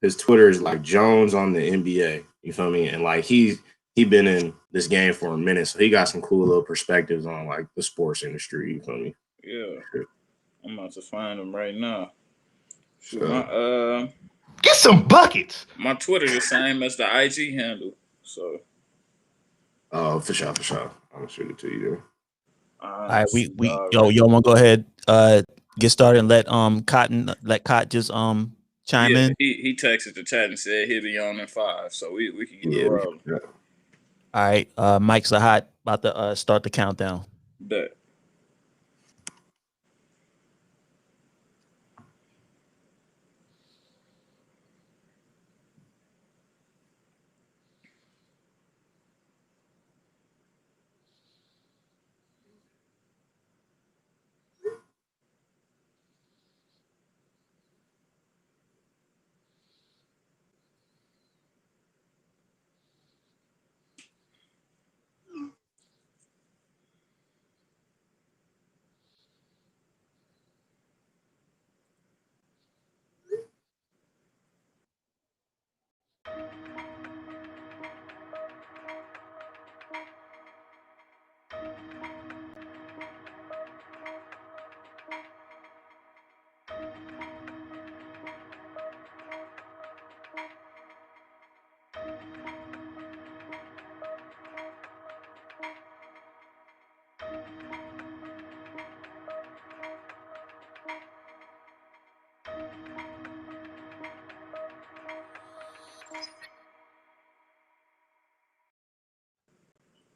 his Twitter is like Jones on the NBA. You feel me? And like he been in this game for a minute, so he got some cool little perspectives on like the sports industry. You feel me? Yeah, I'm about to find him right now. Shoot, So Get some buckets. my Twitter the same as the IG handle. So oh, for sure, for sure. I'm gonna shoot it to you. All I right, see y'all want to go ahead, get started and let Cotton just chime yeah, in. he texted the chat and said he'll be on in 5, so we can get it Yeah, rolling. All right, Mike's a hot about to start the countdown. Bet.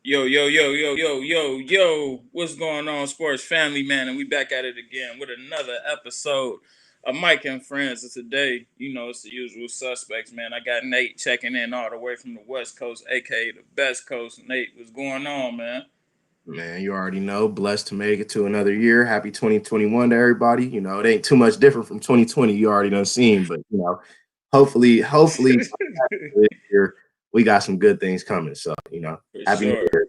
Yo, what's going on, sports family, man? And we back at it again with another episode of Mike and Friends. And today, it's the usual suspects, man. I got Nate checking in all the way from the West Coast, aka the best coast. Nate, what's going on, man? man, you already know. Blessed to make it to another year. Happy 2021 to everybody. It ain't too much different from 2020. You already done seen, but hopefully, this year we got some good things coming. So For happy New sure. Year.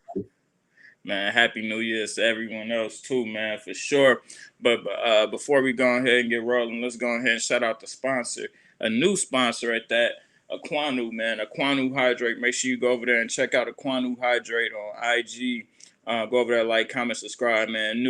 Man, happy New Year's to everyone else too, man, for sure. But before we go ahead and get rolling, let's go ahead and shout out the sponsor, a new sponsor at that, AQUANO, man. AQUANO Hydrate. Make sure you go over there and check out AQUANO Hydrate on IG. Go over there, like, comment, subscribe, man.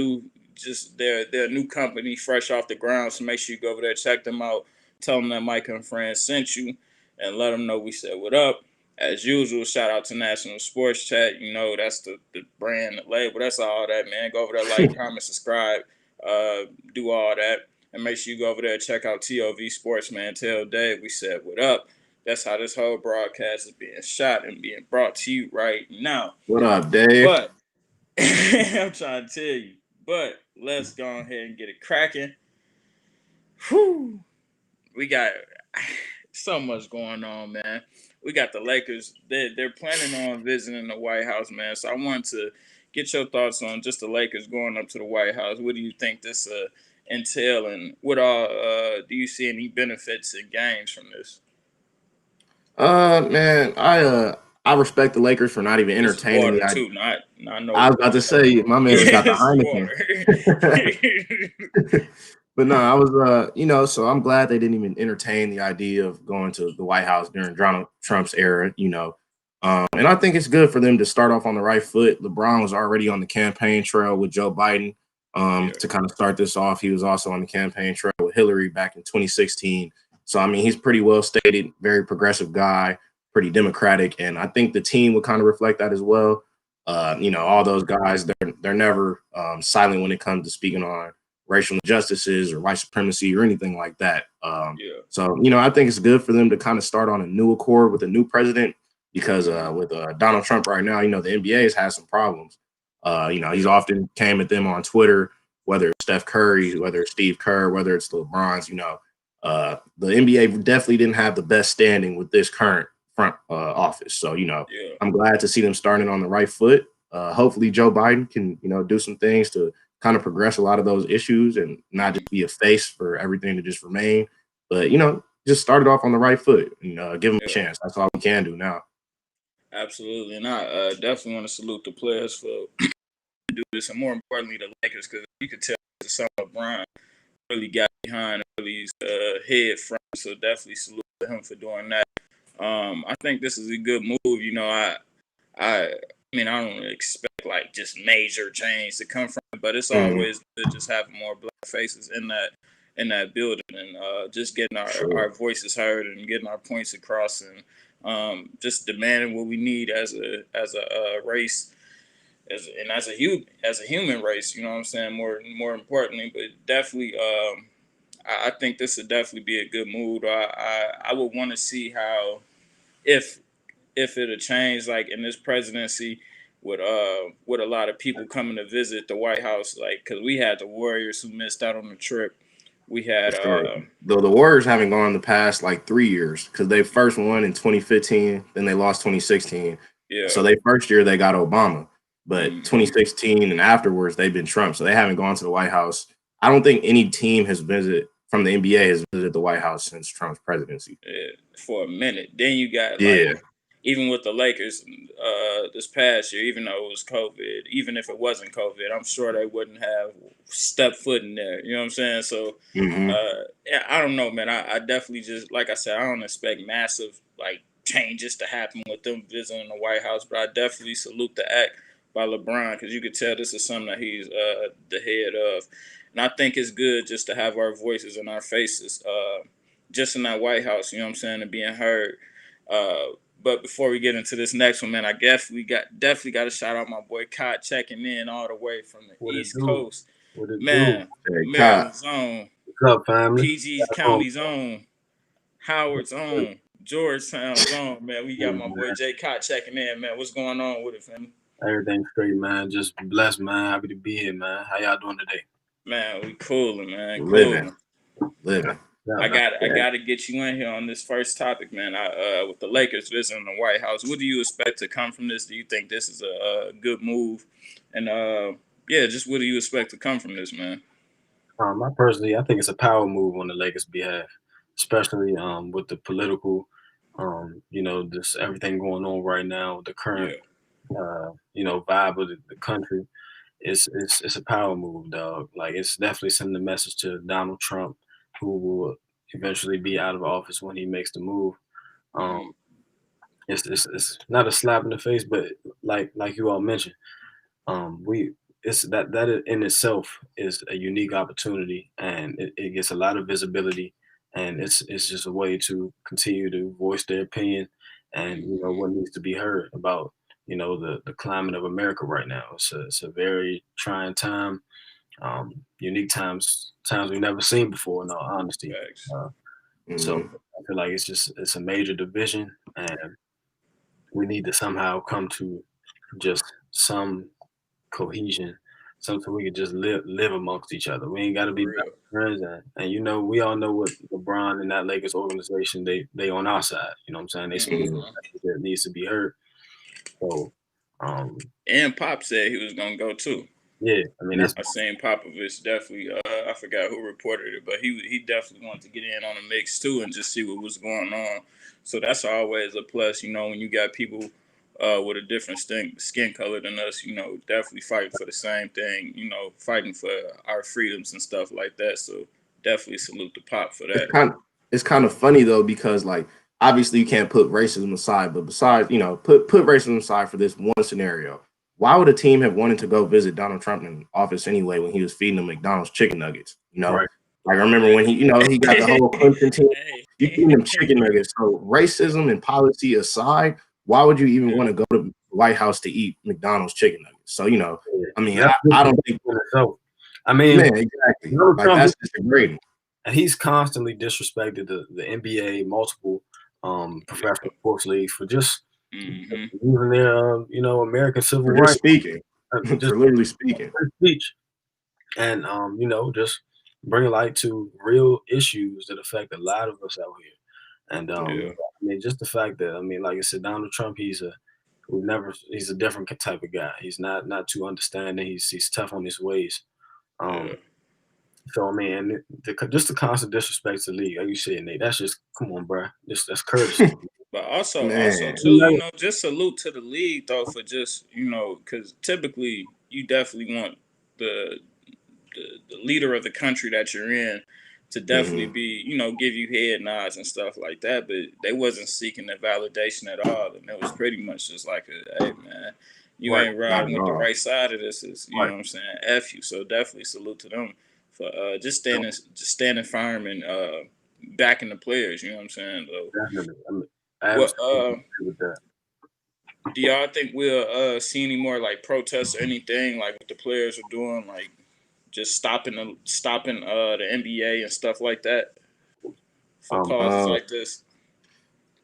They're a new company, fresh off the ground. So make sure you go over there, check them out. Tell them that Micah and Friends sent you, and let them know we said what up. As usual, shout out to National Sports Chat. That's the brand, the label. That's all that, man. Go over there, like, comment, subscribe, do all that. And make sure you go over there and check out TOV Sports, man. Tell Dave we said what up. That's how this whole broadcast is being shot and being brought to you right now. What up, Dave? But I'm trying to tell you. But let's go ahead and get it cracking. Whew. We got so much going on, man. We got the Lakers. They're planning on visiting the White House, man. So I wanted to get your thoughts on just the Lakers going up to the White House. What do you think this entail, and what all do you see any benefits and gains from this? Man, I respect the Lakers for not even This is entertaining water the idea. too, not no I was water. about to say my man got the This is water. Heineken. But no, I was so I'm glad they didn't even entertain the idea of going to the White House during Donald Trump's era, and I think it's good for them to start off on the right foot. LeBron was already on the campaign trail with Joe Biden to kind of start this off. He was also on the campaign trail with Hillary back in 2016. So, I mean, he's pretty well stated, very progressive guy, pretty democratic. And I think the team would kind of reflect that as well. All those guys, they're never silent when it comes to speaking on racial injustices or white supremacy or anything like that. So, I think it's good for them to kind of start on a new accord with a new president because with Donald Trump right now, the NBA has had some problems. He's often came at them on Twitter, whether it's Steph Curry, whether it's Steve Kerr, whether it's LeBron's, the NBA definitely didn't have the best standing with this current front office. So, I'm glad to see them starting on the right foot. Hopefully Joe Biden can, do some things to kind of progress a lot of those issues and not just be a face for everything to just remain, but, just start it off on the right foot and give them a chance. That's all we can do now. Absolutely. And I definitely want to salute the players for do this, and more importantly, the Lakers, because you could tell some LeBron really got behind, really head front. So definitely salute to him for doing that. I think this is a good move. You know, I mean, I don't really expect like just major change to come from it, but it's always good just having more black faces in that building, and just getting our voices heard and getting our points across, and just demanding what we need as a race, as a human race. You know what I'm saying? More importantly, but definitely, I think this would definitely be a good move. I would want to see how if it'll change, like in this presidency, with a lot of people coming to visit the White House, like because we had the Warriors who missed out on the trip. We had Though the Warriors haven't gone the past like 3 years because they first won in 2015, then they lost 2016. yeah. So they first year they got Obama, but 2016 and afterwards they've been Trump. So they haven't gone to the White House. I don't think any team has visited from the NBA has visited the White House since Trump's presidency. Yeah, for a minute. Then you got like even with the Lakers this past year, even though it was COVID, even if it wasn't COVID, I'm sure they wouldn't have stepped foot in there. You know what I'm saying? So yeah, I don't know, man. I definitely just, like I said, I don't expect massive like changes to happen with them visiting the White House, but I definitely salute the act by LeBron because you could tell this is something that he's the head of. And I think it's good just to have our voices and our faces just in that White House, you know what I'm saying, and being heard. But before we get into this next one, man, I guess we definitely got to shout out my boy Cott checking in all the way from the East Coast. Man, Maryland's own, what's up, family? PG's County's own, Howard's own, Georgetown's own. Man, we got my boy Jay Cott checking in, man. What's going on with it, family? Everything's great, man. Just blessed, man. Happy to be here, man. How y'all doing today? Man, we cooling, man. Living. I gotta get you in here on this first topic, man. With the Lakers visiting the White House, what do you expect to come from this? Do you think this is a good move? And yeah, just what do you expect to come from this, man? I think it's a power move on the Lakers' behalf, especially with the political, just everything going on right now, the current, vibe of the country. It's a power move, dog. Like it's definitely sending a message to Donald Trump, who will eventually be out of office when he makes the move. It's not a slap in the face, but like you all mentioned, that in itself is a unique opportunity, and it gets a lot of visibility, and it's just a way to continue to voice their opinion and what needs to be heard about the climate of America right now. It's a very trying time, unique times we've never seen before, in all honesty. So I feel like it's a major division, and we need to somehow come to just some cohesion, something we could just live amongst each other. We ain't got to be best friends, and we all know what LeBron and that Lakers organization, they on our side. You know what I'm saying? They speak that needs to be heard. So, and Pop said he was gonna go too. Yeah, I mean, I seen Popovich definitely. I forgot who reported it, but he definitely wanted to get in on the mix too and just see what was going on. So that's always a plus, when you got people with a different skin color than us, definitely fighting for the same thing, fighting for our freedoms and stuff like that. So definitely salute the Pop for that. It's kind of funny though, because like obviously you can't put racism aside, but besides, put racism aside for this one scenario. Why would a team have wanted to go visit Donald Trump in office anyway when he was feeding them McDonald's chicken nuggets? Right. Like I remember when he got the whole Clemson team, you feeding them chicken nuggets. So racism and policy aside, why would you even want to go to the White House to eat McDonald's chicken nuggets? So I mean, I don't think so. I mean, man, exactly. Like that's just degrading. And he's constantly disrespected the NBA, multiple professional sports leagues for just using their American civil rights speaking, for literally speaking speech, and just bring light to real issues that affect a lot of us out here. And I mean, just the fact that like I said, Donald Trump, he's a different type of guy. He's not too understanding. He's tough on his ways. So I mean, just the constant disrespect to the league, like you said, Nate. That's just come on, bro. That's courtesy. But also too, just salute to the league though for just because typically you definitely want the leader of the country that you're in to definitely be, you know, give you head nods and stuff like that, but they wasn't seeking the validation at all, and it was pretty much just like, hey man, you ain't riding with the right side of this. Is, you know what I'm saying? F you. So definitely salute to them for just standing firm and backing the players. You know what I'm saying? So, definitely. Absolutely with that. Do y'all think we'll see any more like protests or anything like what the players are doing, like just stopping the NBA and stuff like that for causes like this?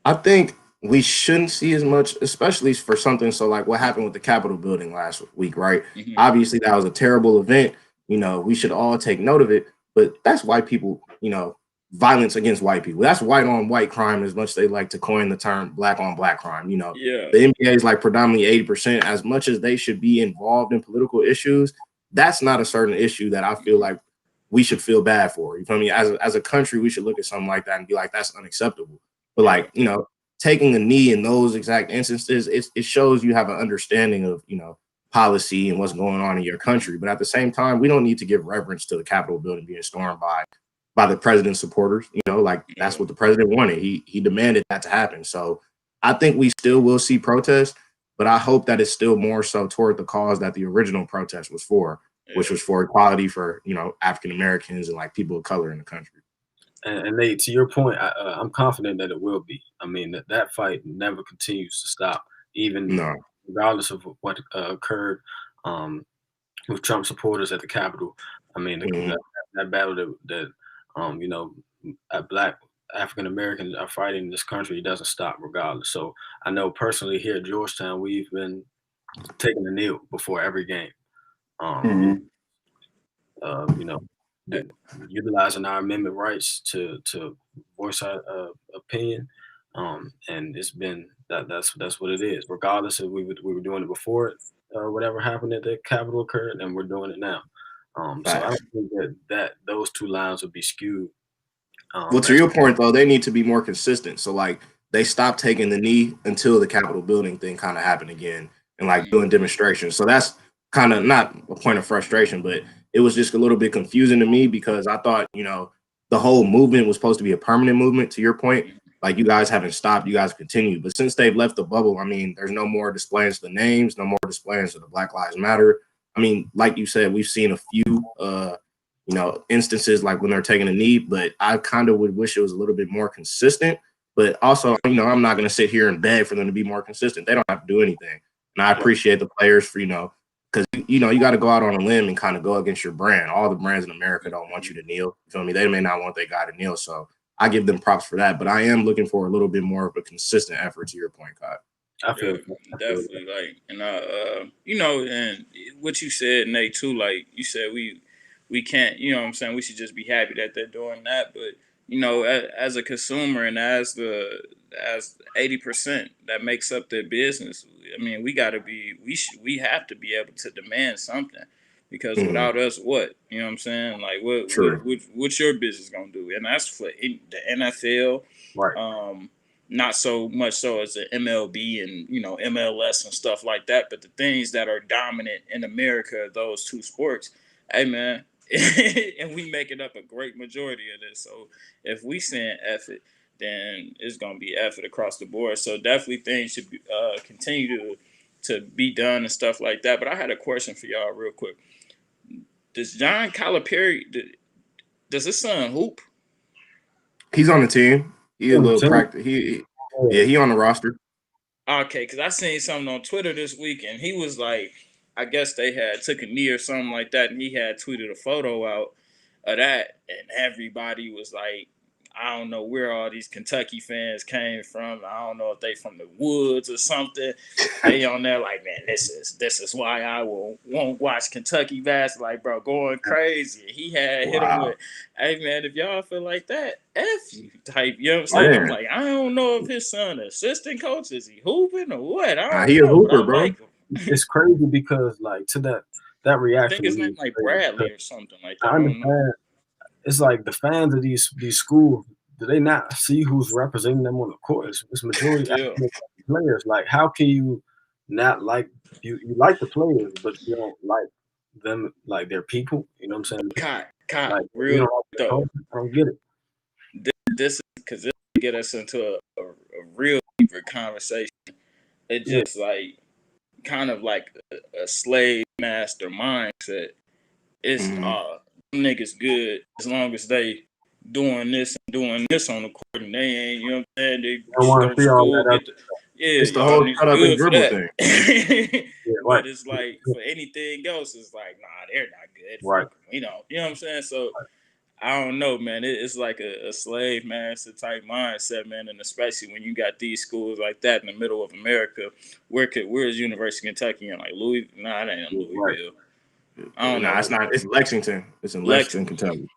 I think we shouldn't see as much, especially for something so like what happened with the Capitol building last week, right? Obviously, that was a terrible event. You know, we should all take note of it, but that's white people, you know, violence against white people. That's white on white crime, as much as they like to coin the term black on black crime. You know, the NBA is like predominantly 80%. As much as they should be involved in political issues, that's not a certain issue that I feel like we should feel bad for. You feel me? As a country, we should look at something like that and be like, that's unacceptable. But like, you know, taking a knee in those exact instances, it shows you have an understanding of, you know, policy and what's going on in your country. But at the same time, we don't need to give reverence to the Capitol building being stormed by the president's supporters. You know, like that's what the president wanted. He demanded that to happen. So I think we still will see protests, but I hope that it's still more so toward the cause that the original protest was for, which was for equality for, you know, African Americans and like people of color in the country. And Nate, to your point, I'm confident that it will be. I mean, that fight never continues to stop, even regardless of what occurred with Trump supporters at the Capitol. I mean, that battle that you know, Black African Americans are fighting in this country doesn't stop regardless. So I know personally here at Georgetown, we've been taking a kneel before every game. You know, utilizing our amendment rights to voice our opinion, and it's been that's what it is. Regardless if we were doing it before it, whatever happened at the Capitol occurred, and we're doing it now. So I don't think that those two lines would be skewed. Well, to your point though, they need to be more consistent. So like they stopped taking the knee until the Capitol building thing kind of happened again, and like doing demonstrations. So that's kind of not a point of frustration, but it was just a little bit confusing to me because I thought, you know, the whole movement was supposed to be a permanent movement. To your point, like you guys haven't stopped, you guys continue. But since they've left the bubble, I mean, there's no more displays of the names, no more displays of the Black Lives Matter. I mean, like you said, we've seen a few, you know, instances like when they're taking a knee, but I kind of would wish it was a little bit more consistent. But also, you know, I'm not going to sit here and beg for them to be more consistent. They don't have to do anything. And I appreciate the players for, you know, because, you know, you got to go out on a limb and kind of go against your brand. All the brands in America don't want you to kneel. You feel me? They may not want their guy to kneel. So I give them props for that. But I am looking for a little bit more of a consistent effort, to your point, Kyle. I feel definitely like, and you know, and what you said, Nate, too, like you said, we can't, you know what I'm saying, we should just be happy that they're doing that. But, you know, as a consumer and as 80% that makes up their business, I mean, we have to be able to demand something, because without us, what? You know what I'm saying? Like, what's your business gonna do? And that's for the NFL, right? Not so much so as the MLB and, you know, MLS and stuff like that, but the things that are dominant in America, those two sports, hey man, and we making up a great majority of this. So if we send effort, then it's gonna be effort across the board. So definitely things should be, continue to be done and stuff like that. But I had a question for y'all real quick. Does John Calipari, does his son hoop? He's on the team. He a little practice. He on the roster. Okay, because I seen something on Twitter this week, and he was like, I guess they had took a knee or something like that, and he had tweeted a photo out of that, and everybody was like, I don't know where all these Kentucky fans came from. I don't know if they from the woods or something. They on there like, man, this is why I won't watch Kentucky basketball. Like, bro, going crazy. He had hit him with, hey man, if y'all feel like that, F you type. You know what I'm saying? I'm like, I don't know if his son assistant coach, is he hooping or what? I don't know. He a hooper, bro. Like him. It's crazy because like to that reaction. I think his name like Bradley or something like that. I understand. It's like the fans of these schools, do they not see who's representing them on the court? It's majority players. Like, how can you not like you like the players, but you don't like them like they're people? You know what I'm saying? God, Like, you real know, though. I don't get it. This is because this will get us into a real deeper conversation. It Yeah, just like kind of like a slave master mindset. It's Mhm. them niggas good as long as they doing this and doing this on the court, and they ain't, you know what I'm saying? They I don't want go to to see all school, that get other. the yeah, It's the y'all whole niggas shut up and good for dribble that. thing. Yeah, right, But it's like for anything else, it's like nah, they're not good. right. Fuck 'em. You know what I'm saying? So I don't know, man. It's like a slave master type mindset, man, and especially when you got these schools like that in the middle of America. Where's University of Kentucky in like Louis? Nah, it ain't in Yeah, right. Louisville. I don't Nah, know. it's not. It's Lexington. It's in Lexington, Lexington. Kentucky. You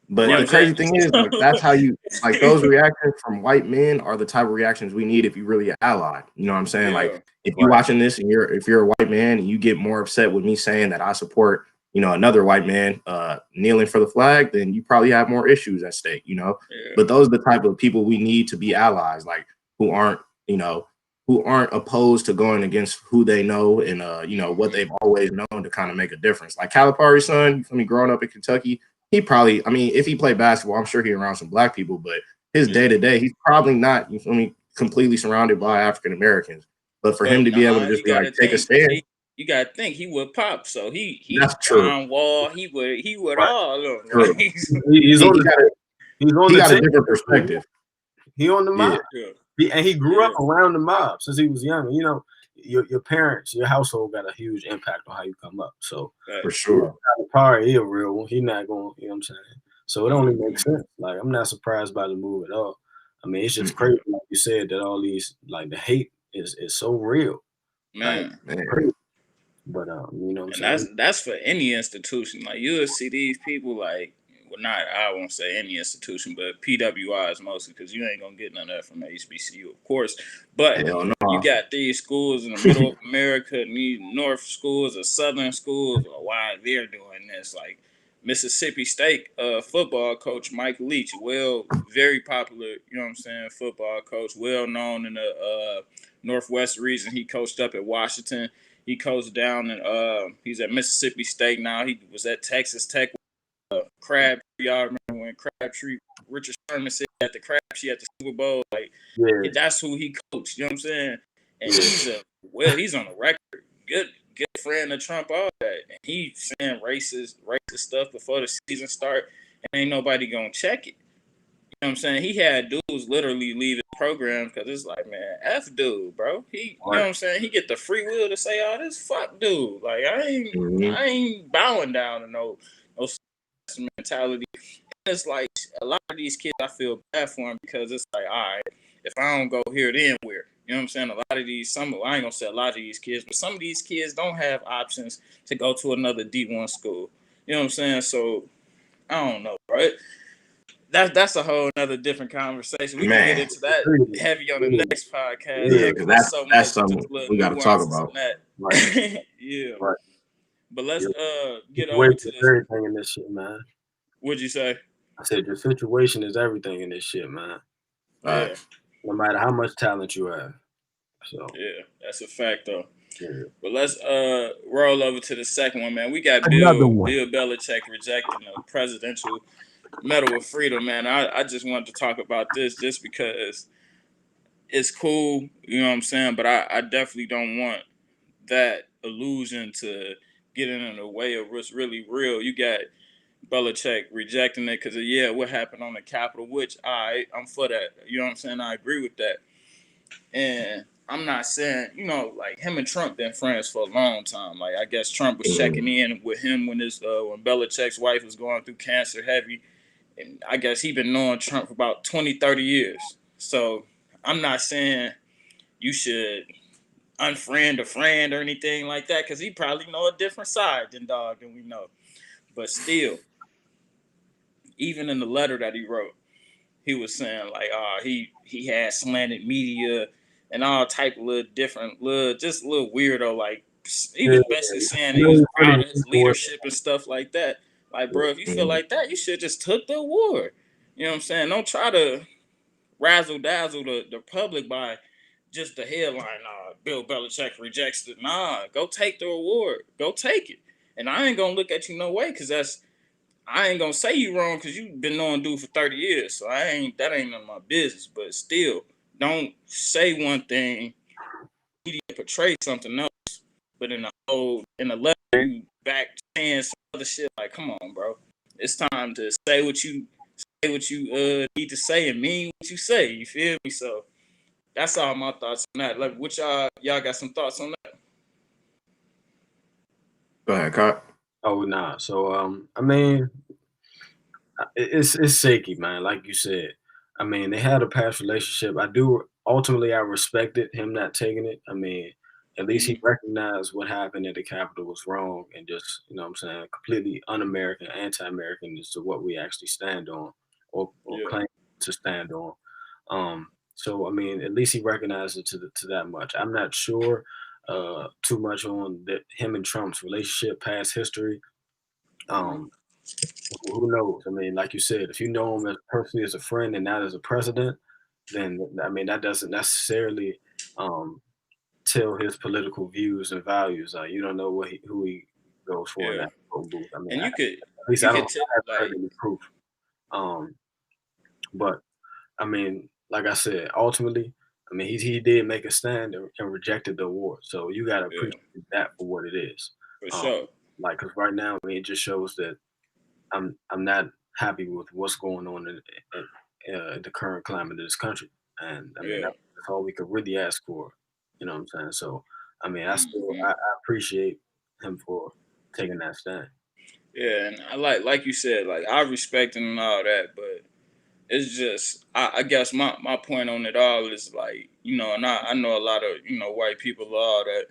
But know the what I'm crazy thing is, like, that's how you like those reactions from white men are the type of reactions we need if you really ally. You know what I'm saying? saying? Like, Yeah. if you watching this and if you're a white man and you get more upset with me saying that I support, another white man kneeling for the flag, then you probably have more issues at stake. Yeah. But those are the type of people we need to be allies, like who aren't, who aren't opposed to going against who they know and what they've always known to kind of make a difference. Like Calipari's son, growing up in Kentucky. He probably, I mean, if he played basketball, I'm sure he's around some black people, but his day to day, he's probably not, completely surrounded by African Americans. But for But him to be able to nah, just you be like, gotta take a think. stand, You gotta think he would pop. So he that's true. John Wall. He would Right. all of them. True. Like, He's on He the he's on he the got a team. different perspective. He on the Yeah. mob. yeah, And he grew yeah. up around the mob since he was young. You know, your parents, your household got a huge impact on how you come up. So For Right. sure. Calipari, he a real one. He not going, you know what I'm saying? So it only makes Mhm. sense. Like, I'm not surprised by the move at all. I mean, it's just Mhm. crazy, like you said, that all these, like, the hate is so real. Like, Man. Man. crazy. But you know what And I'm saying? that's for any institution. Like you'll see these people like, well, not I won't say any institution, but PWIs mostly, because you ain't gonna get none of that from HBCU, of course. But Hell you no. got these schools in the middle of America, and these North schools or Southern schools, or why they're doing this. Like Mississippi State football coach Mike Leach, very popular, you know what I'm saying, football coach, well known in the Northwest region. He coached up at Washington. He coached down and he's at Mississippi State now. He was at Texas Tech. Crabtree, y'all remember when Crabtree, Richard Sherman said at the Crabtree at the Super Bowl, like Yeah. that's who he coached. You know what I'm saying? And Yeah. he's on the record, good friend of Trump, all that. And he's saying racist stuff before the season start, and ain't nobody gonna check it. You know what I'm saying? He had dudes literally leave the program because it's like, man, F dude, bro. You know what I'm saying? He get the free will to say all this, fuck dude. Like Mhm. I ain't bowing down to no mentality. And it's like a lot of these kids, I feel bad for them because it's like, all right, if I don't go here, then where? You know what I'm saying? A lot of these, I ain't gonna say a lot of these kids, but some of these kids don't have options to go to another D1 school. You know what I'm saying? So I don't know, right? That's a whole another different conversation. We can get Man. into that Crazy. heavy on the Yeah. next podcast, Yeah, though, because because there's so that's much something just little we got to talk nuances about. in that. Right. Yeah. Right. But let's Your get over situation to is this. everything in this shit, man. What'd you say? I said your situation is everything in this shit, man. Yeah. No matter how much talent you have. So Yeah, that's a fact though. yeah. But let's roll over to the second one, man. We got Another Bill one. Belichick rejecting the presidential Medal of Freedom, man. I just wanted to talk about this just because it's cool, you know what I'm saying? But I definitely don't want that illusion to getting in the way of what's really real. You got Belichick rejecting it because of, what happened on the Capitol, which I'm for that. You know what I'm saying? I agree with that. And I'm not saying, like him and Trump been friends for a long time. Like I guess Trump was checking in with him when when Belichick's wife was going through cancer heavy. And I guess he been knowing Trump for about 20, 30 years. So I'm not saying you should unfriend a friend or anything like that, because he probably know a different side than we know. But still, even in the letter that he wrote, he was saying like, he had slanted media and all type of little different, just a little weirdo. Like he Yeah. was basically saying You he know was you proud really of his need to leadership and stuff like that. Like, bro, if you feel Mhm. like that, you should just took the award. You know what I'm saying? Don't try to razzle dazzle the public by just the headline. Bill Belichick rejects it. Nah, go take the award. Go take it. And I ain't gonna look at you no way, because I ain't gonna say you wrong because you've been knowing dude for 30 years. So that ain't none of my business. But still, don't say one thing, media portray something else, but in the letter you back saying some other shit. Like, come on, bro. It's time to say what you need to say and mean what you say. You feel me? So that's all my thoughts on that. Like, what y'all got some thoughts on that? Go ahead, Cot. Oh nah. So I mean, it's shaky, man. Like you said, I mean, they had a past relationship. I respected him not taking it. I mean, at least he recognized what happened at the Capitol was wrong and just, you know what I'm saying, completely un-American, anti-American as to what we actually stand on or claim to stand on. So I mean, at least he recognized it to that much. I'm not sure too much on him and Trump's relationship, past history. Who knows? I mean, like you said, if you know him as personally as a friend and not as a president, then I mean that doesn't necessarily tell his political views and values. You don't know who he goes for in that vote booth. I mean, And at you least I could don't tell, have like, heard any proof. But I mean, like I said, ultimately, I mean, he did make a stand and rejected the award. So you got to appreciate that for what it is. for sure. Like, because right now, I mean, it just shows that I'm not happy with what's going on in the current climate of this country, and I mean that's all we could really ask for. You know what I'm saying? So I mean, I appreciate him for taking that stand. Yeah, and I like you said, like, I respect him and all that, but it's just I guess my point on it all is, like, you know, and I know a lot of, you know, white people all that,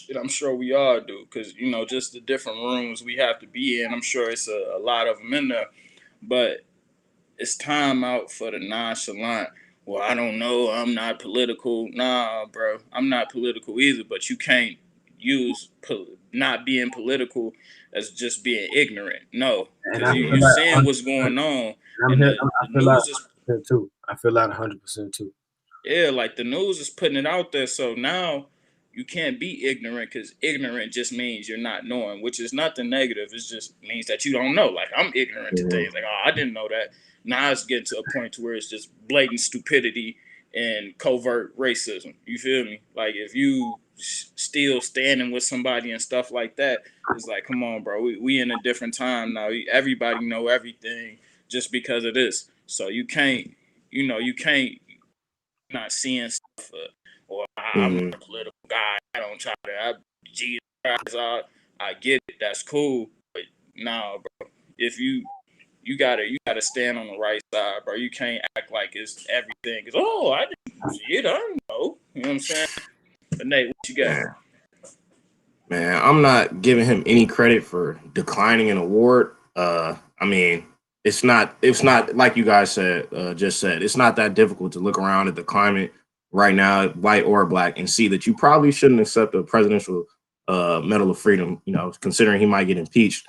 and I'm sure we all do, because, you know, just the different rooms we have to be in, I'm sure it's a lot of them in there, but it's time out for the nonchalant. Well, I don't know, I'm not political. Nah, bro, I'm not political either, but you can't use not being political as just being ignorant. No, And because you saying what's going on, and the news is too. I feel that 100% too. yeah, like the news is putting it out there. So now you can't be ignorant, because ignorant just means you're not knowing, which is nothing negative. It just means that you don't know. Like, I'm ignorant to things. Like, oh, I didn't know that. Now it's getting to a point to where it's just blatant stupidity and covert racism. You feel me? Like, if you still standing with somebody and stuff like that, it's like, come on, bro. We in a different time now. Everybody know everything just because of this. So you can't, you can't not seeing stuff, or I'm not a political guy. I don't try to. Jesus Christ, I get it. That's cool, but nah, bro. If you gotta stand on the right side, bro. You can't act like it's everything. Cause I didn't see it. I don't know. You know what I'm saying? But Nate, what you got? Man, I'm not giving him any credit for declining an award. I mean, it's not like you guys just said, it's not that difficult to look around at the climate right now, white or black, and see that you probably shouldn't accept a presidential Medal of Freedom, you know, considering he might get impeached.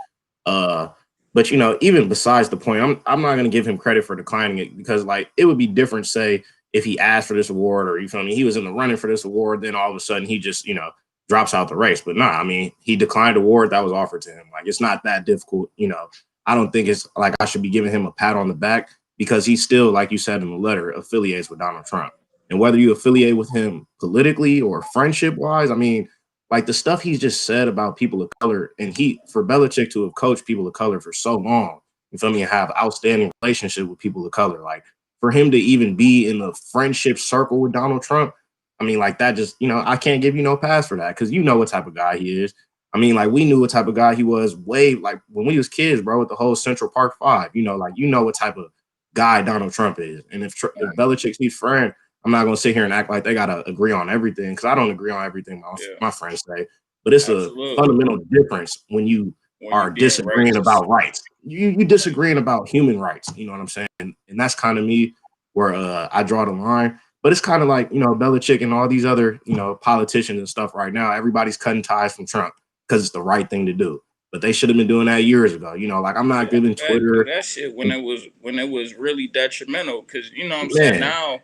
But, you know, even besides the point, I'm not going to give him credit for declining it, because, like, it would be different, say, if he asked for this award, or, you feel me, he was in the running for this award, then all of a sudden he just, you know, drops out the race. But nah, I mean, he declined the award that was offered to him. Like, it's not that difficult. You know, I don't think it's like I should be giving him a pat on the back, because he still, like you said in the letter, affiliates with Donald Trump. And whether you affiliate with him politically or friendship wise, I mean, like, the stuff he's just said about people of color, and for Belichick to have coached people of color for so long, you feel me, and have outstanding relationship with people of color, like, for him to even be in the friendship circle with Donald Trump, I mean, like, that just, you know, I can't give you no pass for that, because you know what type of guy he is. I mean, like, we knew what type of guy he was like, when we was kids, bro, with the whole Central Park Five, you know, like, you know what type of guy Donald Trump is. And if Belichick's his friend, I'm not going to sit here and act like they got to agree on everything, because I don't agree on everything my friends say. But it's a fundamental difference when you are disagreeing about rights. You disagreeing about human rights. You know what I'm saying? And that's kind of me where I draw the line. But it's kind of like, you know, Belichick and all these other, you know, politicians and stuff right now. Everybody's cutting ties from Trump because it's the right thing to do. But they should have been doing that years ago. You know, like, I'm not giving Twitter that shit when it was really detrimental, because, you know what I'm saying, now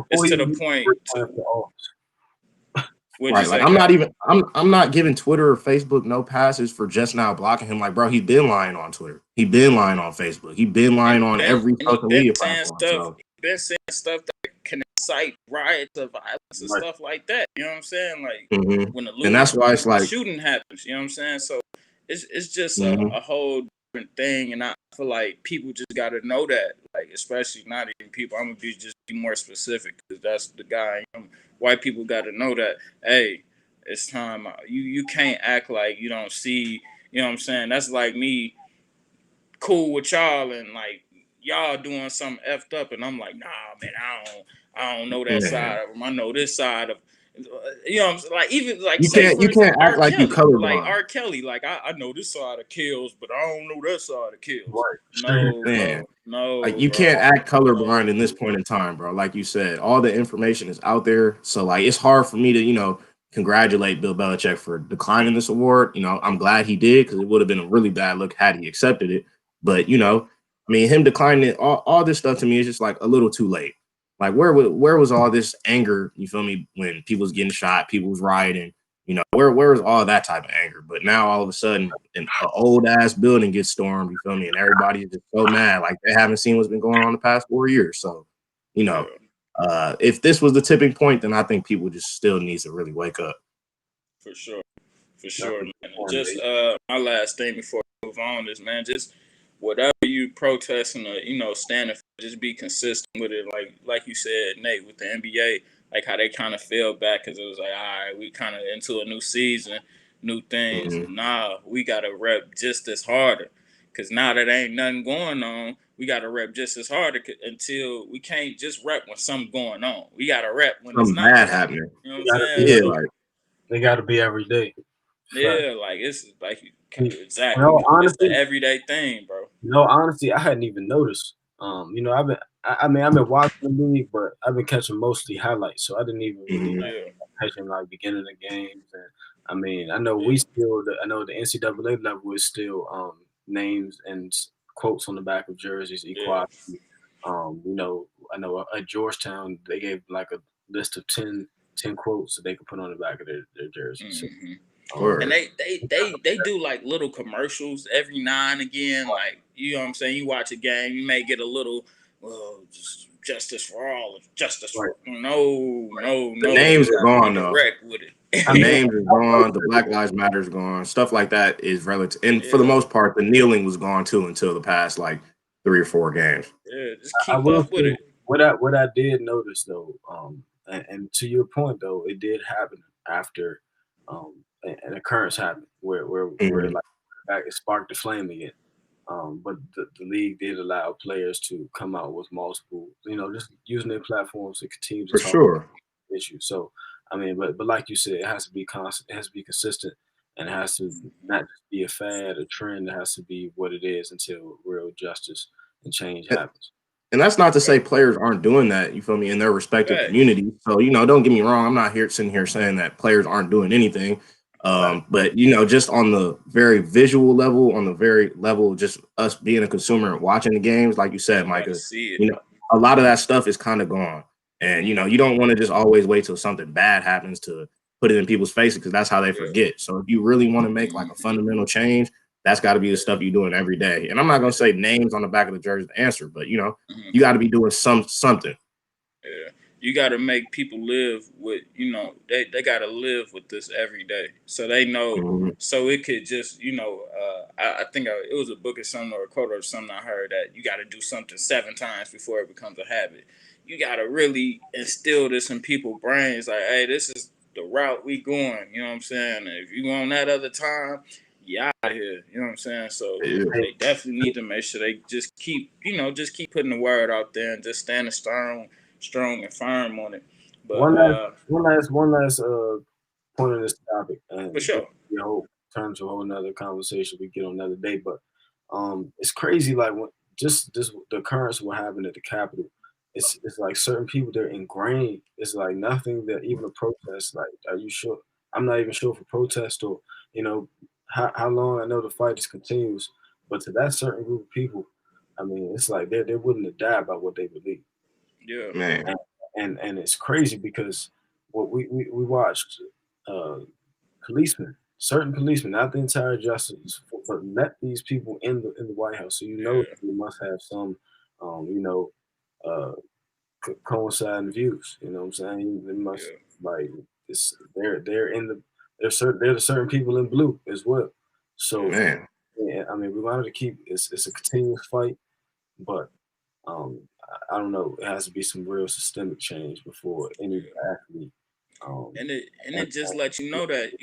it's to the point. What'd you Right. Like say, I'm not Cal? even I'm not giving Twitter or Facebook no passes for just now blocking him. Like, bro, he been lying on Twitter. He been lying on Facebook. He been lying on every He social been media saying platform. stuff. So He been saying stuff that can incite riots or violence and Right. stuff like that. You know what I'm saying? Like when the and that's why it's when the like shooting happens. You know what I'm saying? So it's just mhm. a whole different thing, and I feel like people just got to know that. Like especially not even people. I'm gonna be more specific because that's the guy. White people got to know that. Hey, it's time. You can't act like you don't see. You know what I'm saying? That's like me cool with y'all and like y'all doing something effed up, and I'm like, nah, man, I don't know that Man. side of them. I know this side of, you know, what I'm saying? Like even like You say can't for you instance can't act like you colorblind. R. Kelly, like I know this side of kills, but I don't know that side of kills. Right. No, Man. bro, no, Like you bro, can't act no. colorblind in this point in time, bro. Like you said, all the information is out there. So like it's hard for me to, congratulate Bill Belichick for declining this award. I'm glad he did because it would have been a really bad look had he accepted it. But I mean, him declining it, all this stuff to me is just like a little too late. Like where was all this anger? You feel me? When people was getting shot, people was rioting. Where was all that type of anger? But now all of a sudden, an old ass building gets stormed. You feel me? And everybody's just so mad, like they haven't seen what's been going on the past 4 years. So, you know, Yeah, if this was the tipping point, then I think people just still needs to really wake up. for sure. For That's sure, a man. good And point, just Nate. my last thing before we move on is, man, just whatever you protesting or standing for, just be consistent with it. Like you said, Nate, with the NBA, like how they kind of fell back because it was like, all right, we kind of into a new season, new things. Mhm. Nah, we gotta rep just as harder. Cause now that ain't nothing going on, we gotta rep just as hard until we can't just rep when something's going on. We gotta rep when it's Something not bad going on. happening. You know what I'm They gotta saying? be Yeah, So like they gotta be every day. Fact. yeah, like it's like exactly. No, It's the honestly, everyday thing, bro. no, honestly, I hadn't even noticed. I've been watching the league, but I've been catching mostly highlights, so I didn't even really mhm. Yeah, catching like beginning of games. And I mean, I know yeah. I know the NCAA level is still names and quotes on the back of jerseys, Yeah. equality. I know at Georgetown they gave like a list of 10 quotes that they could put on the back of their jerseys. So, hmm And Word. they do like little commercials every now and again. Like you know what I'm saying. You watch a game, you may get a little, well, just justice for all, justice right, for no, no, The no. names You are got to be gone though. direct with I The mean, it. names are gone. The Black Lives Matter is gone. Stuff like that is relative. And for the Yeah, most part, the kneeling was gone too until the past like 3 or 4 games. yeah. Just I keep will up with say it. what I did notice though, and to your point though, it did happen after an occurrence happened where Mhm. like it sparked the flame again. But the league did allow players to come out with multiple, just using their platforms to continue to For talk about sure. issues. So, I mean, but like you said, it has to be constant, it has to be consistent, and it has to not just be a fad, a trend. It has to be what it is until real justice and change happens. And that's not to say players aren't doing that, you feel me, in their respective Facts. communities. So, don't get me wrong. I'm not here sitting here saying that players aren't doing anything. Right. But just on the very visual level, on the very level of just us being a consumer and watching the games, like you said, You gotta Micah, see it. you know, a lot of that stuff is kind of gone. And you don't want to just always wait till something bad happens to put it in people's faces because that's how they Yeah. forget. So if you really want to make like a hmm fundamental change, that's got to be the stuff you're doing every day. And I'm not gonna say names on the back of the jersey the answer, but hmm you got to be doing something. Yeah. You got to make people live with, they got to live with this every day. So they know, Mhm. so it could just, I think it was a book or something or a quote or something I heard that you got to do something 7 times before it becomes a habit. You got to really instill this in people's brains like, hey, this is the route we going. You know what I'm saying? And if you go on that other time, you out of here. You know what I'm saying? So Yeah. Hey, they definitely need to make sure they just keep, just keep putting the word out there and just standing strong and firm on it. But one last point on this topic, for and sure, turn to a whole nother conversation we get on another day. But it's crazy, like when just this the occurrence what happened at the Capitol. It's like certain people they're ingrained. It's like nothing that even a protest. Like, are you sure? I'm not even sure for protest or you know how long. I know the fight is continuous, but to that certain group of people, I mean, it's like they're willing to die by what they believe. yeah, Man. And it's crazy because what we watched. uh, policemen, certain policemen, not the entire justice, but let these people in the White House. So you know Yeah. you must have some, you know, uh, coinciding views. You know what I'm saying? They must Yeah. like it's they're in the there's certain people in blue as well. So Man. yeah, I mean we wanted to keep it's a continuous fight, but I don't know. It has to be some real systemic change before any Yeah. athlete. Um, And it just lets you know that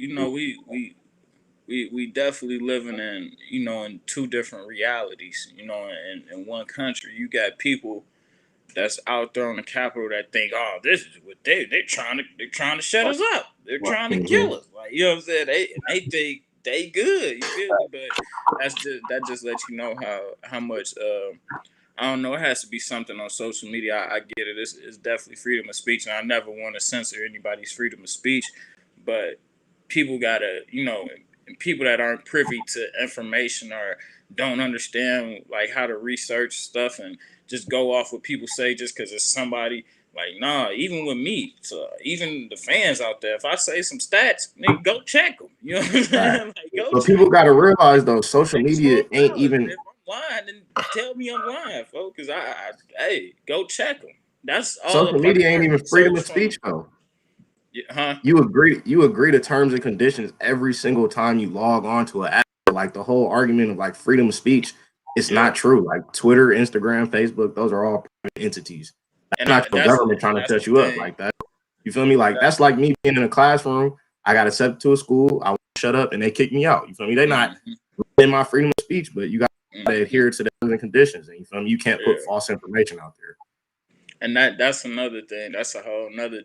we definitely living in in two different realities. In one country you got people that's out there on the Capitol that think, oh, this is what they're trying to shut us up. They're Right. trying to Mhm. kill us. Like, you know what I'm saying? They think they good. You feel me? But that just lets you know how much I don't know. It has to be something on social media. I get it. It's definitely freedom of speech, and I never want to censor anybody's freedom of speech. But people gotta, people that aren't privy to information or don't understand like how to research stuff and just go off what people say just because it's somebody. Like, nah, even with me, so even the fans out there, if I say some stats, nigga, go check them. You know what I'm Right. saying? Like, go But check people 'em. got to realize though, social Make sure media I'm ain't valid. And even if I'm lying, then tell me I'm lying, folks. Cause hey, go check them. That's all a social part of media ain't our even freedom research of from. speech though. Yeah, huh? You agree to terms and conditions every single time you log on to an app. Like the whole argument of like freedom of speech, it's Yeah, not true. Like Twitter, Instagram, Facebook, those are all private entities. That's and not your government trying to that's the shut you up thing. like that. You feel me? Like That, that's like me being in a classroom. I got accepted to a school. I shut up and they kick me out. You feel me? They're not mm-hmm, in my freedom of speech, but you got to mm-hmm, adhere to the terms and conditions. And you feel me? You can't put yeah, false information out there. and that's another thing. That's a whole another.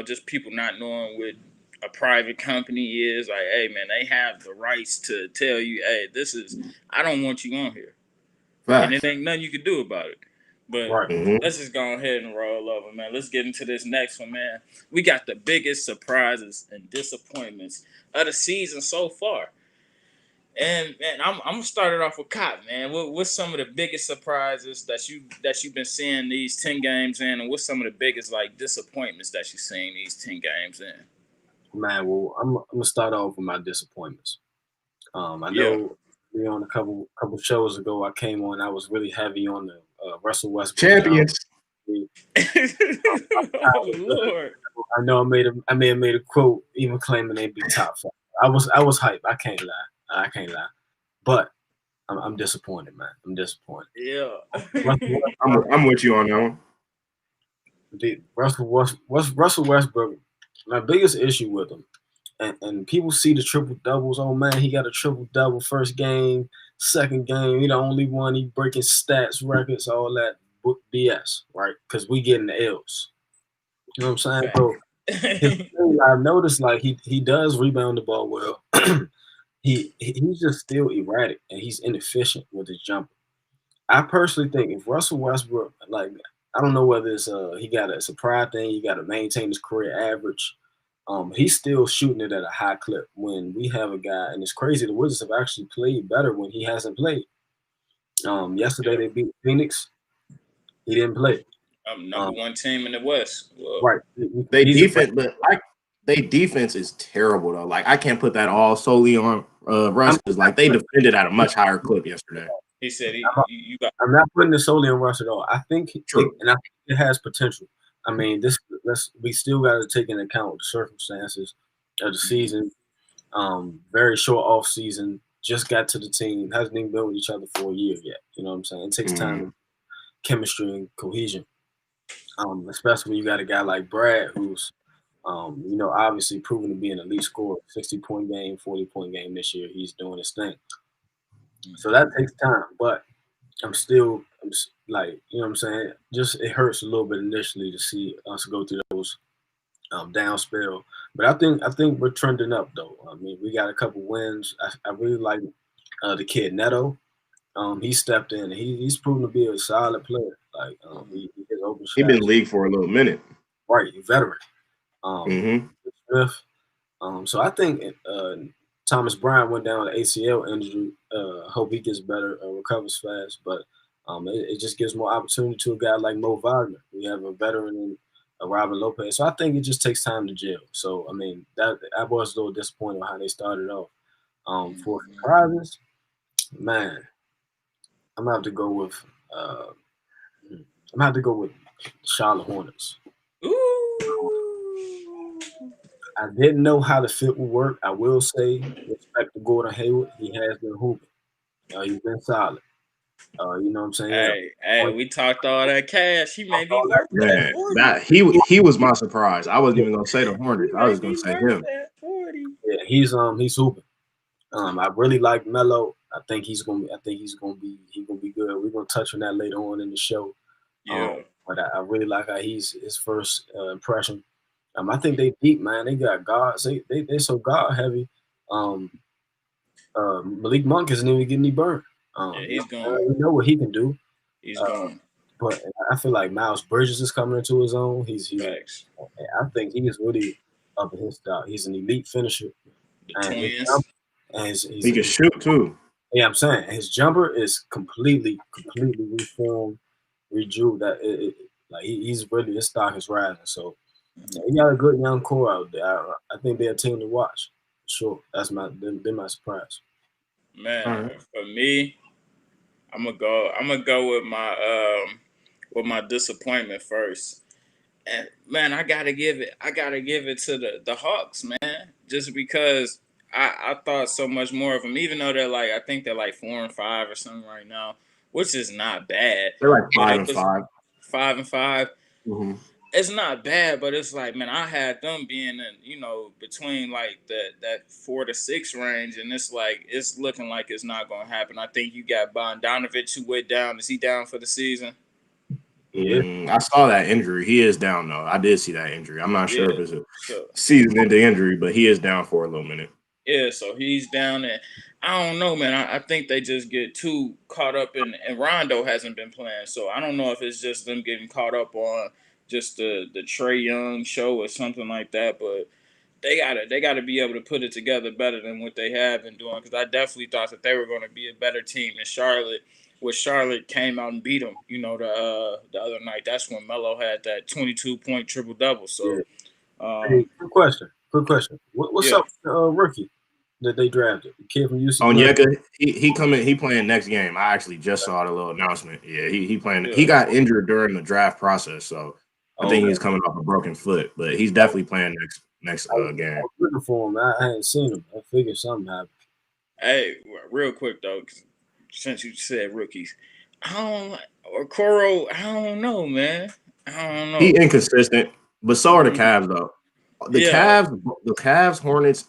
Just people not knowing what a private company is. Like, hey, man, they have the rights to tell you, hey, this is. I don't want you on here, and it Facts. ain't nothing you can do about it. But right. Hmm. let's just go ahead and roll over, man. Let's get into this next one, man. We got the biggest surprises and disappointments of the season so far. And man, I'm gonna start it off with Cotton, man. What's some of the biggest surprises that you've been seeing these 10 games in, and what's some of the biggest like disappointments that you've seen these 10 games in? Man, well, I'm gonna start off with my disappointments. I Yeah. know on a couple shows ago, I came on. I was really heavy on the Russell Westbrook. Champions. Oh Lord. I know I may have made a quote even claiming they'd be top five. I was hyped. I can't lie. I can't lie. But I'm disappointed, man. I'm disappointed. Yeah. Russell I'm with you on that one. Russell Westbrook. My biggest issue with him, and people see the triple doubles. Oh man, he got a triple double first game, second game. He the only one. He breaking stats, records, all that BS, right? Because we getting the L's. You know what I'm saying? So I've noticed like he does rebound the ball well. He's just still erratic and he's inefficient with his jumper. I personally think if Russell Westbrook, like, I don't know whether it's a pride thing, he got to maintain his career average. He's still shooting it at a high clip when we have a guy, and it's crazy. The Wizards have actually played better when he hasn't played. Yesterday Yeah. they beat Phoenix. He didn't play. Number Um, one team in the West. Well, right. They He's a defense, but like they defense is terrible though. Like I can't put that all solely on Russ I'm, because like they defended at a much higher clip yesterday. he said you got I'm not putting it solely on Russ at all. I think True. and I think it has potential. I mean, we still got to take into account the circumstances of the season. Very short off season. Just got to the team. Hasn't even been with each other for a year yet. You know what I'm saying? It takes time, chemistry and cohesion. Especially when you got a guy like Brad, who's obviously proven to be an elite scorer. 60-point game, 40-point game this year. He's doing his thing. So that takes time, but like, you know what I'm saying? Just it hurts a little bit initially to see us go through those down spell. But I think we're trending up though. I mean, we got a couple wins. I really like the kid Neto. He stepped in. He's proven to be a solid player. Like he hits open He been in the shots. league for a little minute. Right, veteran. Mm-hmm. Smith. So I think Thomas Bryant went down with ACL injury. Hope he gets better, recovers fast. But it just gives more opportunity to a guy like Mo Wagner. We have a veteran in Robin Lopez. So I think it just takes time to gel. So I mean, that I was a little disappointed with how they started off. For surprises, man, I'm gonna have to go with uh, I'm gonna have to go with Charlotte Hornets. Ooh. I didn't know how the fit would work. I will say, respect to Gordon Hayward. He has been hooping. He's been solid. You know what I'm saying? Hey, we talked all that cash. He may be worth that Man, 40. that he was my surprise. I wasn't even gonna say the He Hornets. I may was gonna be say worth him. that 40. Yeah, he's hooping. I really like Melo. I think he's gonna be good. We're gonna touch on that later on in the show. Yeah. But I really like how he's his first impression. I think they deep, man. They got guards. They so guard heavy. Malik Monk isn't even getting any burn. Yeah, You he's know, gone. we know what he can do. He's gone. But I feel like Miles Bridges is coming into his own. Facts. I think he is really up in his style. He's an elite finisher. The And his twins. jumper, and He can shoot too. yeah, I'm saying his jumper is completely reformed, rejuvenated. Like he's really his stock is rising. So he got a good young core out there. I think they're a team to watch. Sure, that's they're my surprise. Man, All right. for me, I'm gonna go with my disappointment first. And man, I gotta give it to the Hawks, man. Just because I thought so much more of them, even though they're like I think they're like 4-5 or something right now, which is not bad. They're like But 5 it and was 5. 5-5. Mm-hmm. It's not bad, but it's like, man, I had them being in, between like that 4 to 6 range, and it's like it's looking like it's not gonna happen. I think you got Bogdanovich who went down. Is he down for the season? Yeah, I saw that injury. He is down though. I did see that injury. I'm not sure if Yeah. it's a So season-ending injury, but he is down for a little minute. yeah, so he's down there. I don't know, man. I think they just get too caught up and Rondo hasn't been playing, so I don't know if it's just them getting caught up on just the Trey Young show or something like that, but they gotta be able to put it together better than what they have been doing. Because I definitely thought that they were going to be a better team than Charlotte. When Charlotte came out and beat them, the other night. That's when Melo had that 22-point triple double. yeah. So, Hey, quick question. What's yeah, up with the rookie that they drafted? The kid from UC Berkeley. Onyeka, he coming. He playing next game. I actually just saw the little announcement. Yeah, he playing. yeah. He got injured during the draft process, so I think Okay. he's coming off a broken foot. But he's definitely playing next I game. was looking for him. I hadn't seen him. I figured something happened. Hey, real quick though, 'cause since you said rookies, I don't like or Coro. I don't know, man. I don't He know. inconsistent, but so are the Cavs though. Yeah, The Cavs, Hornets,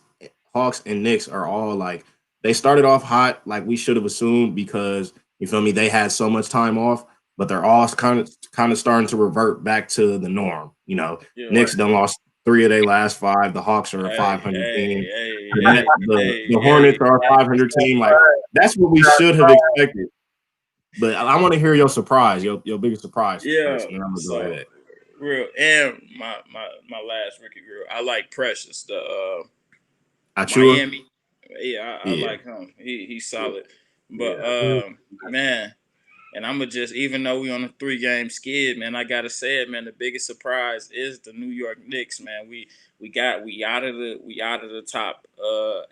Hawks, and Knicks are all like they started off hot, like we should have assumed because you feel me. They had so much time off, but they're all kind of starting to revert back to the norm. yeah. Knicks done lost 3 of their last 5. The Hawks are a Hey, 500 team. hey, The, hey, the Hornets are a 500 team. Like that's what we should have expected. But I want to hear your surprise, your biggest surprise yeah. first, and then I'm gonna go So ahead. real and my last rookie girl. I like Precious, the Achua, Miami. Yeah, I yeah, like him. He's solid. But Yeah. man, and I'ma just even though we on a 3-game skid, man, I gotta say it, man. The biggest surprise is the New York Knicks, man. We out of the top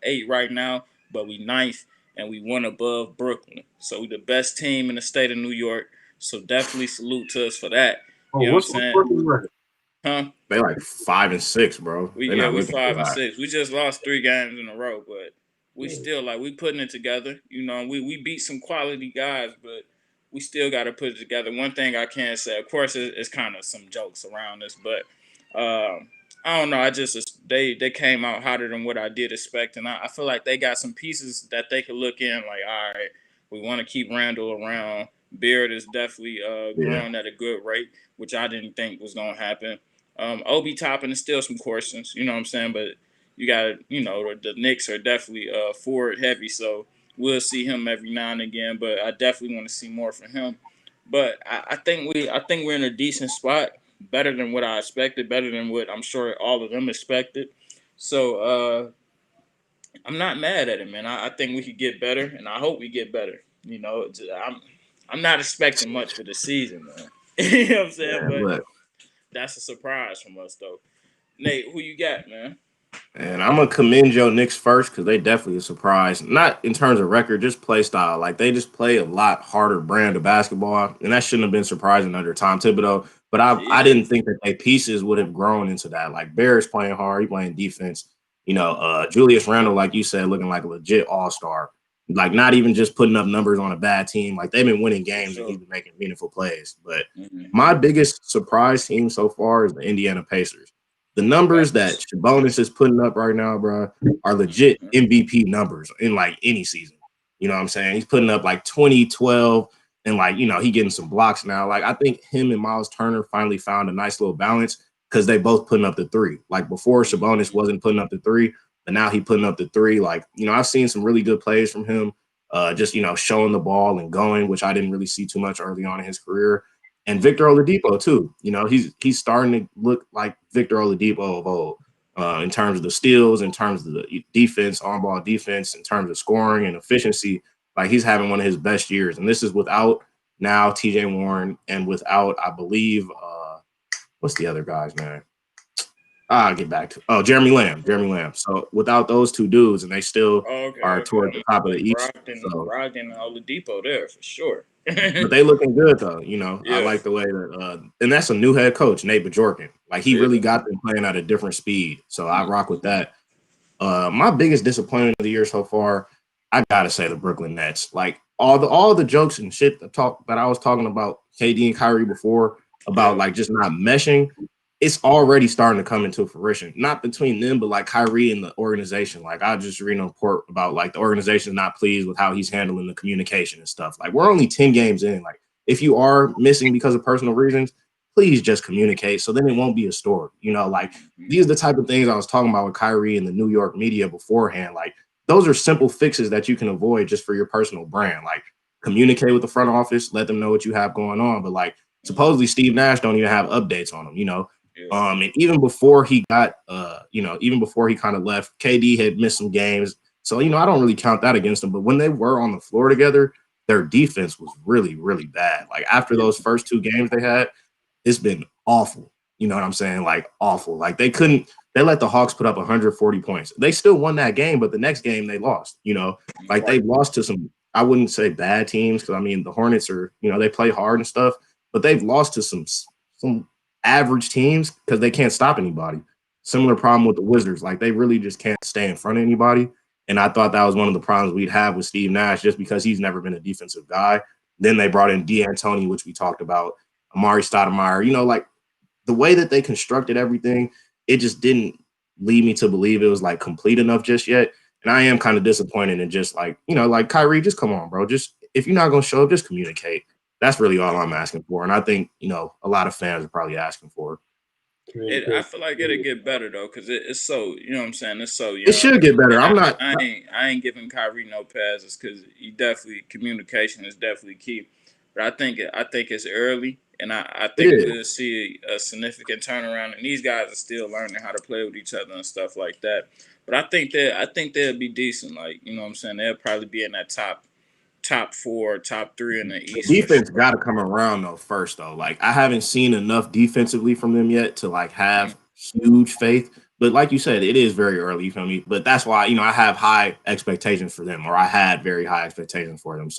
8 right now, but we ninth and we one above Brooklyn. So we the best team in the state of New York. So definitely salute to us for that. Oh, You know what I'm what's saying? Brooklyn record? Huh? they like 5 and 6, bro. They're not We looking too hot. 5-6. We just lost 3 games in a row, but we still like we putting it together. We beat some quality guys, but we still got to put it together. One thing I can say, of course, it's kind of some jokes around this, but I don't know. They came out hotter than what I did expect, and I feel like they got some pieces that they could look in. Like, all right, we want to keep Randall around. Beard is definitely growing at a good rate, which I didn't think was gonna happen. Obi Toppin is still some questions, you know what I'm saying? But you got to, the Knicks are definitely forward heavy, so we'll see him every now and again. But I definitely want to see more from him. But I think we're in a decent spot, better than what I expected, better than what I'm sure all of them expected. So I'm not mad at it, man. I think we could get better, and I hope we get better. I'm not expecting much for the season, man. You know what I'm saying? Yeah, But but that's a surprise from us though. Nate, who you got, man? And I'm gonna commend Joe Knicks first because they definitely a surprise. Not in terms of record, just play style. Like they just play a lot harder brand of basketball, and that shouldn't have been surprising under Tom Thibodeau. But I Yeah. didn't think that their pieces would have grown into that. Like Bear's playing hard, he playing defense. Julius Randle, like you said, looking like a legit all-star. Like not even just putting up numbers on a bad team. Like they've been winning games and he's been making meaningful plays. But my biggest surprise team so far is the Indiana Pacers. The numbers that Sabonis is putting up right now, bro, are legit MVP numbers in like any season. You know what I'm saying? He's putting up like 20, 12, and like, he getting some blocks now. Like I think him and Miles Turner finally found a nice little balance because they both putting up the three. Like before, Sabonis wasn't putting up the three, but now he putting up the three. Like, I've seen some really good plays from him. Just showing the ball and going, which I didn't really see too much early on in his career. And Victor Oladipo too. He's starting to look like Victor Oladipo of old in terms of the steals, in terms of the defense, on-ball defense, in terms of scoring and efficiency. Like he's having one of his best years. And this is without now TJ Warren and without, I believe, what's the other guy's name? I'll get back to Jeremy Lamb. So without those two dudes, and they still are toward the top of the East. Brogdon and Oladipo there for sure. But they looking good though, I like the way that and that's a new head coach, Nate Bjorken. Like he really got them playing at a different speed. So I rock with that. My biggest disappointment of the year so far, I gotta say the Brooklyn Nets. Like all the jokes and shit that I was talking about KD and Kyrie before about like just not meshing. It's already starting to come into fruition. Not between them, but like Kyrie and the organization. Like I just read a report about like the organization is not pleased with how he's handling the communication and stuff. Like we're only 10 games in. Like if you are missing because of personal reasons, please just communicate. So then it won't be a story. Like these are the type of things I was talking about with Kyrie and the New York media beforehand. Like those are simple fixes that you can avoid just for your personal brand. Like communicate with the front office, let them know what you have going on. But like supposedly Steve Nash don't even have updates on him, and even before he got, even before he kind of left, KD had missed some games. So, I don't really count that against them. But when they were on the floor together, their defense was really, really bad. Like after those first two games they had, it's been awful. You know what I'm saying? Like awful. Like they let the Hawks put up 140 points. They still won that game, but the next game they lost, like they lost to some, I wouldn't say bad teams. Cause the Hornets are, they play hard and stuff, but they've lost to some average teams because they can't stop anybody. Similar problem with the Wizards. Like they really just can't stay in front of anybody. And I thought that was one of the problems we'd have with Steve Nash just because he's never been a defensive guy. Then they brought in D'Antoni, which we talked about, Amari Stoudemire. Like the way that they constructed everything, it just didn't lead me to believe it was like complete enough just yet. And I am kind of disappointed in just like, like Kyrie, just come on, bro. Just if you're not going to show up, just communicate. That's really all I'm asking for. And I think, a lot of fans are probably asking for it. I feel like it'll get better though, because it's so, you know what I'm saying? It's so young. It should get better. I ain't giving Kyrie no passes because communication is definitely key. But I think it's early, and I think we'll see a significant turnaround. And these guys are still learning how to play with each other and stuff like that. But I think they'll be decent. Like, you know what I'm saying? They'll probably be in that top 4, top 3 in the East. Defense got to come around though first though. Like I haven't seen enough defensively from them yet to like have huge faith. But like you said, it is very early, you feel me? But that's why, I have high expectations for them, or I had very high expectations for them.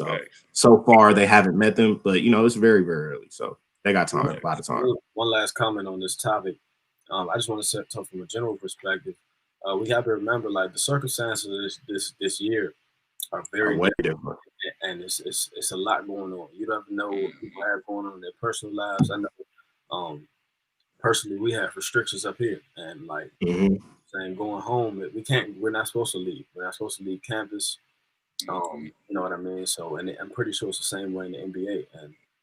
So far they haven't met them, but it's very, very early. So they got time, a lot of time. One last comment on this topic. I just want to talk from a general perspective. We have to remember like the circumstances of this year are very different. And it's a lot going on. You don't know what people have going on in their personal lives. I know personally we have restrictions up here, and like saying going home, we're not supposed to leave. We're not supposed to leave campus. You know what I mean? So, and I'm pretty sure it's the same way in the NBA.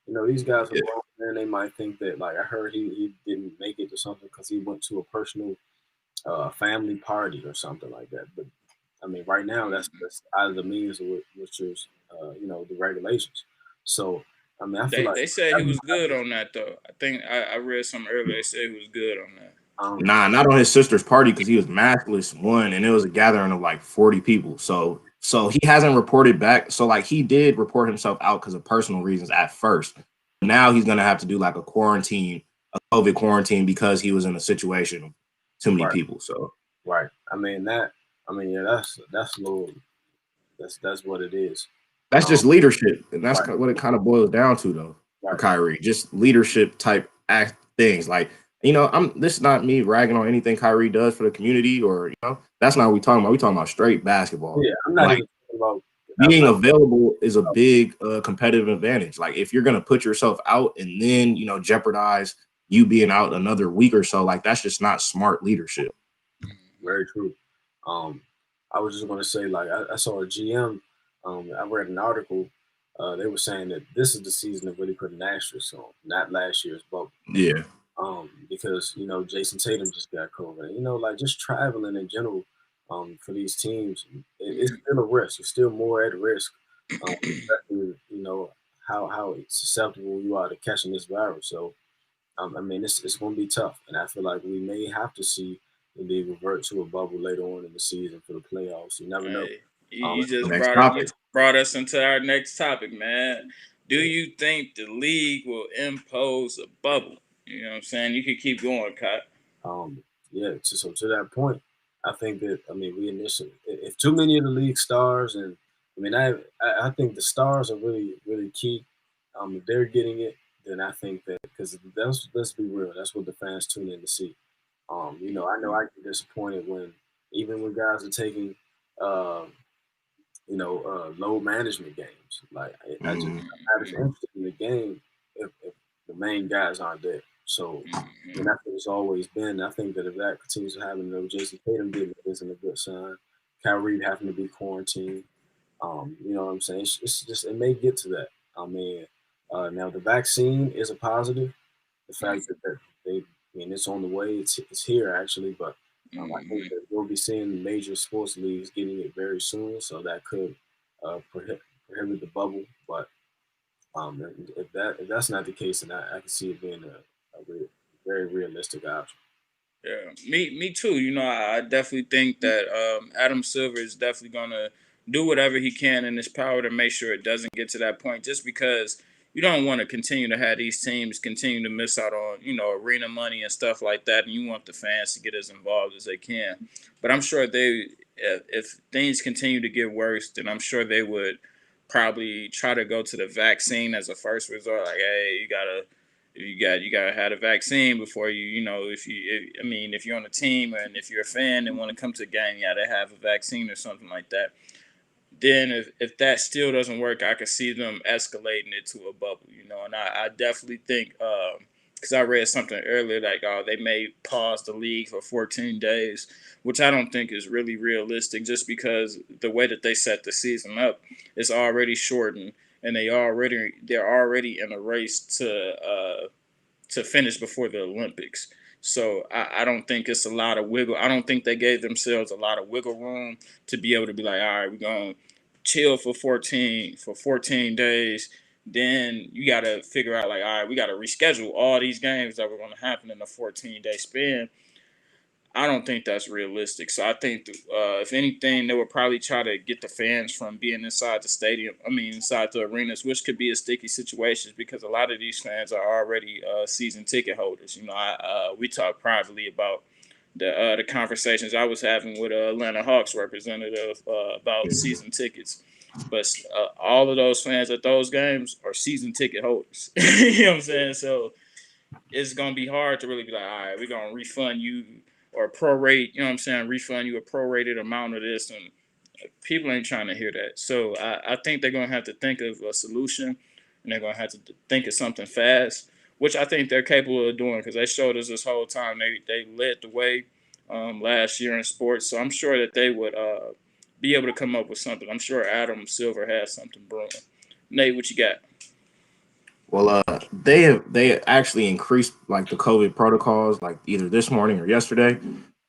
And these guys are grown, and they might think that like I heard he didn't make it to something because he went to a personal family party or something like that. But I mean, right now that's out of the means of which is the regulations. So I mean, I feel like they said he was good on that though. I think I read something earlier. They said he was good on that. Nah, not on his sister's party because he was maskless one, and it was a gathering of like 40 people. So he hasn't reported back. So like he did report himself out because of personal reasons at first. Now he's gonna have to do like a quarantine a COVID quarantine because he was in a situation of too many people. So right. I mean yeah, that's a little that's what it is. that's just leadership, and that's Right. what it kind of boils down to, though, for Right. Kyrie. Just leadership type act things. Like, this is not me ragging on anything Kyrie does for the community, or that's not what we talking about. We talking about straight basketball. Yeah, I'm not like even talking about being available is a big competitive advantage. Like, if you're gonna put yourself out and then jeopardize you being out another week or so, like that's just not smart leadership. Very true. I was just going to say, like, I saw a GM. I read an article. They were saying that this is the season of really putting an asterisk on, not last year's bubble. Yeah. Because Jason Tatum just got COVID. And, like just traveling in general, for these teams, it's still a risk. You're still more at risk. Especially, how susceptible you are to catching this virus. So, I mean, it's going to be tough, and I feel like we may have to see the league revert to a bubble later on in the season for the playoffs. You never know. You just Next brought topic. brought us into our next topic, man. Do you think the league will impose a bubble? You know what I'm saying? You could keep going, Kat. Yeah. So to that point, I think that we initially, if too many of the league stars, and I think the stars are really really key. If they're getting it, then I think that because let's be real, that's what the fans tune in to see. I know I get disappointed even when guys are taking, uh, load management games. Like I'm not as interested in the game if the main guys aren't there. So that's what it's always been. I think that if that continues to happen, Jason Tatum getting it isn't a good sign. Kyrie having to be quarantined. You know what I'm saying? It's just it may get to that. Now the vaccine is a positive. The fact that it's on the way. It's here actually, but I think that we'll be seeing major sports leagues getting it very soon, so that could prohibit the bubble. But if that's not the case, then I can see it being a very realistic option. Yeah, me too. I definitely think that Adam Silver is definitely gonna do whatever he can in his power to make sure it doesn't get to that point. Just because you don't want to continue to have these teams continue to miss out on arena money and stuff like that, and you want the fans to get as involved as they can. But I'm sure if things continue to get worse, then I'm sure they would probably try to go to the vaccine as a first resort. Like, hey, you gotta have a vaccine before if you're on a team and if you're a fan and want to come to the game, you gotta have a vaccine or something like that. Then if that still doesn't work, I could see them escalating it to a bubble, and I definitely think because I read something earlier like they may pause the league for 14 days, which I don't think is really realistic just because the way that they set the season up is already shortened and they're already in a race to finish before the Olympics. So I don't think it's a lot of wiggle. I don't think they gave themselves a lot of wiggle room to be able to be like, all right, we're gonna chill for 14 days. Then you got to figure out like, all right, we got to reschedule all these games that were going to happen in a 14-day span. I don't think that's realistic. So I think, if anything, they would probably try to get the fans from being inside the stadium. Inside the arenas, which could be a sticky situation because a lot of these fans are already season ticket holders. We talked privately about the conversations I was having with Atlanta Hawks representative about season tickets. But all of those fans at those games are season ticket holders. You know what I'm saying? So it's going to be hard to really be like, all right, we're going to refund you or prorate, refund you a prorated amount of this. And people ain't trying to hear that. So I think they're going to have to think of a solution and they're going to have to think of something fast, which I think they're capable of doing because they showed us this whole time. They led the way last year in sports. So I'm sure that they would be able to come up with something. I'm sure Adam Silver has something brewing. Nate, what you got? Well, they actually increased like the COVID protocols like either this morning or yesterday.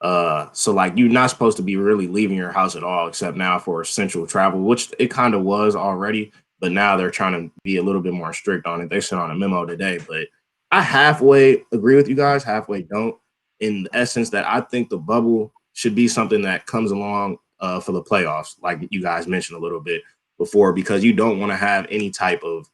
So like you're not supposed to be really leaving your house at all except now for essential travel, which it kind of was already, but now they're trying to be a little bit more strict on it. They sent on a memo today, but I halfway agree with you guys, halfway don't. In the essence that I think the bubble should be something that comes along for the playoffs, like you guys mentioned a little bit before, because you don't want to have any type of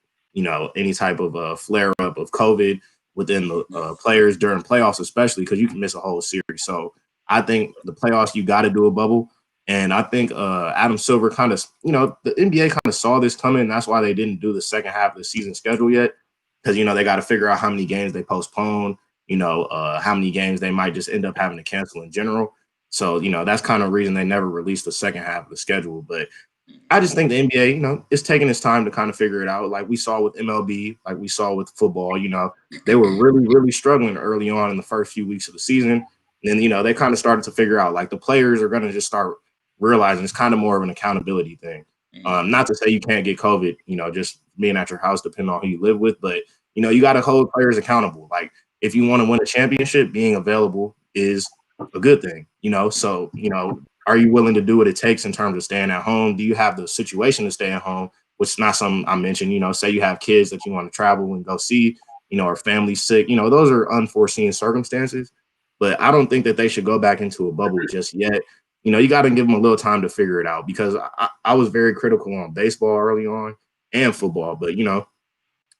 flare up of COVID within the players during playoffs, especially because you can miss a whole series. So I think the playoffs, you got to do a bubble. And I think Adam Silver kind of, the NBA kind of saw this coming. And that's why they didn't do the second half of the season schedule yet. Because, they got to figure out how many games they postpone, how many games they might just end up having to cancel in general. So, that's kind of the reason they never released the second half of the schedule. But I just think the NBA, is taking its time to kind of figure it out. Like we saw with MLB, like we saw with football, they were really, really struggling early on in the first few weeks of the season. And then, they kind of started to figure out like the players are going to just start realizing it's kind of more of an accountability thing. Not to say you can't get COVID, just being at your house, depending on who you live with, but you got to hold players accountable. Like if you want to win a championship, being available is a good thing, so, are you willing to do what it takes in terms of staying at home? Do you have the situation to stay at home, which is not something I mentioned, say you have kids that you want to travel and go see, or family sick, those are unforeseen circumstances, but I don't think that they should go back into a bubble just yet. You got to give them a little time to figure it out because I was very critical on baseball early on and football. But,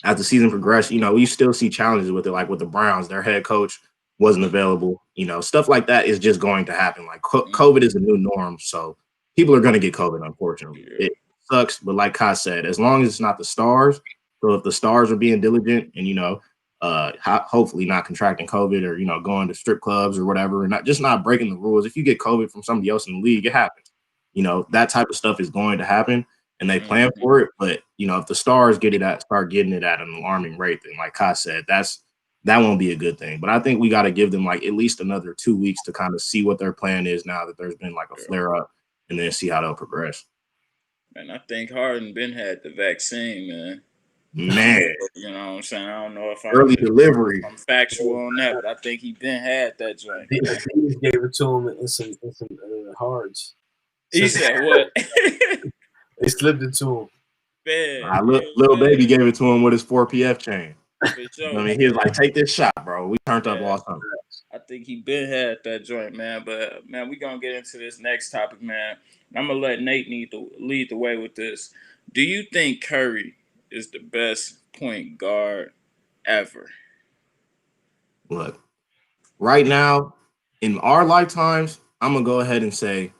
as the season progressed, you still see challenges with it, like with the Browns, their head coach wasn't available. Stuff like that is just going to happen. Like COVID is a new norm. So people are going to get COVID, unfortunately. It sucks. But like Kai said, as long as it's not the stars. So if the stars are being diligent and, hopefully not contracting COVID or, going to strip clubs or whatever, and not breaking the rules. If you get COVID from somebody else in the league, it happens. That type of stuff is going to happen and they plan for it. But, if the stars start getting it at an alarming rate, then like Kai said, that won't be a good thing. But I think we got to give them like at least another 2 weeks to kind of see what their plan is now that there's been like a flare up and then see how they'll progress. Man, I think Harden been had the vaccine, man. Man, you know what I'm saying? I don't know if delivery. I'm factual on that, but I think he been had that joint. He gave it to him in some hards. He said what? They slipped it to him. Man, little baby gave it to him with his 4PF chain. For sure, I mean, he was like, "Take this shot, bro. We turned up all summer." I think he been had that joint, man. But man, we gonna get into this next topic, man. I'm gonna let Nate lead the way with this. Do you think Curry is the best point guard ever? Look, right now, in our lifetimes, I'm gonna go ahead and say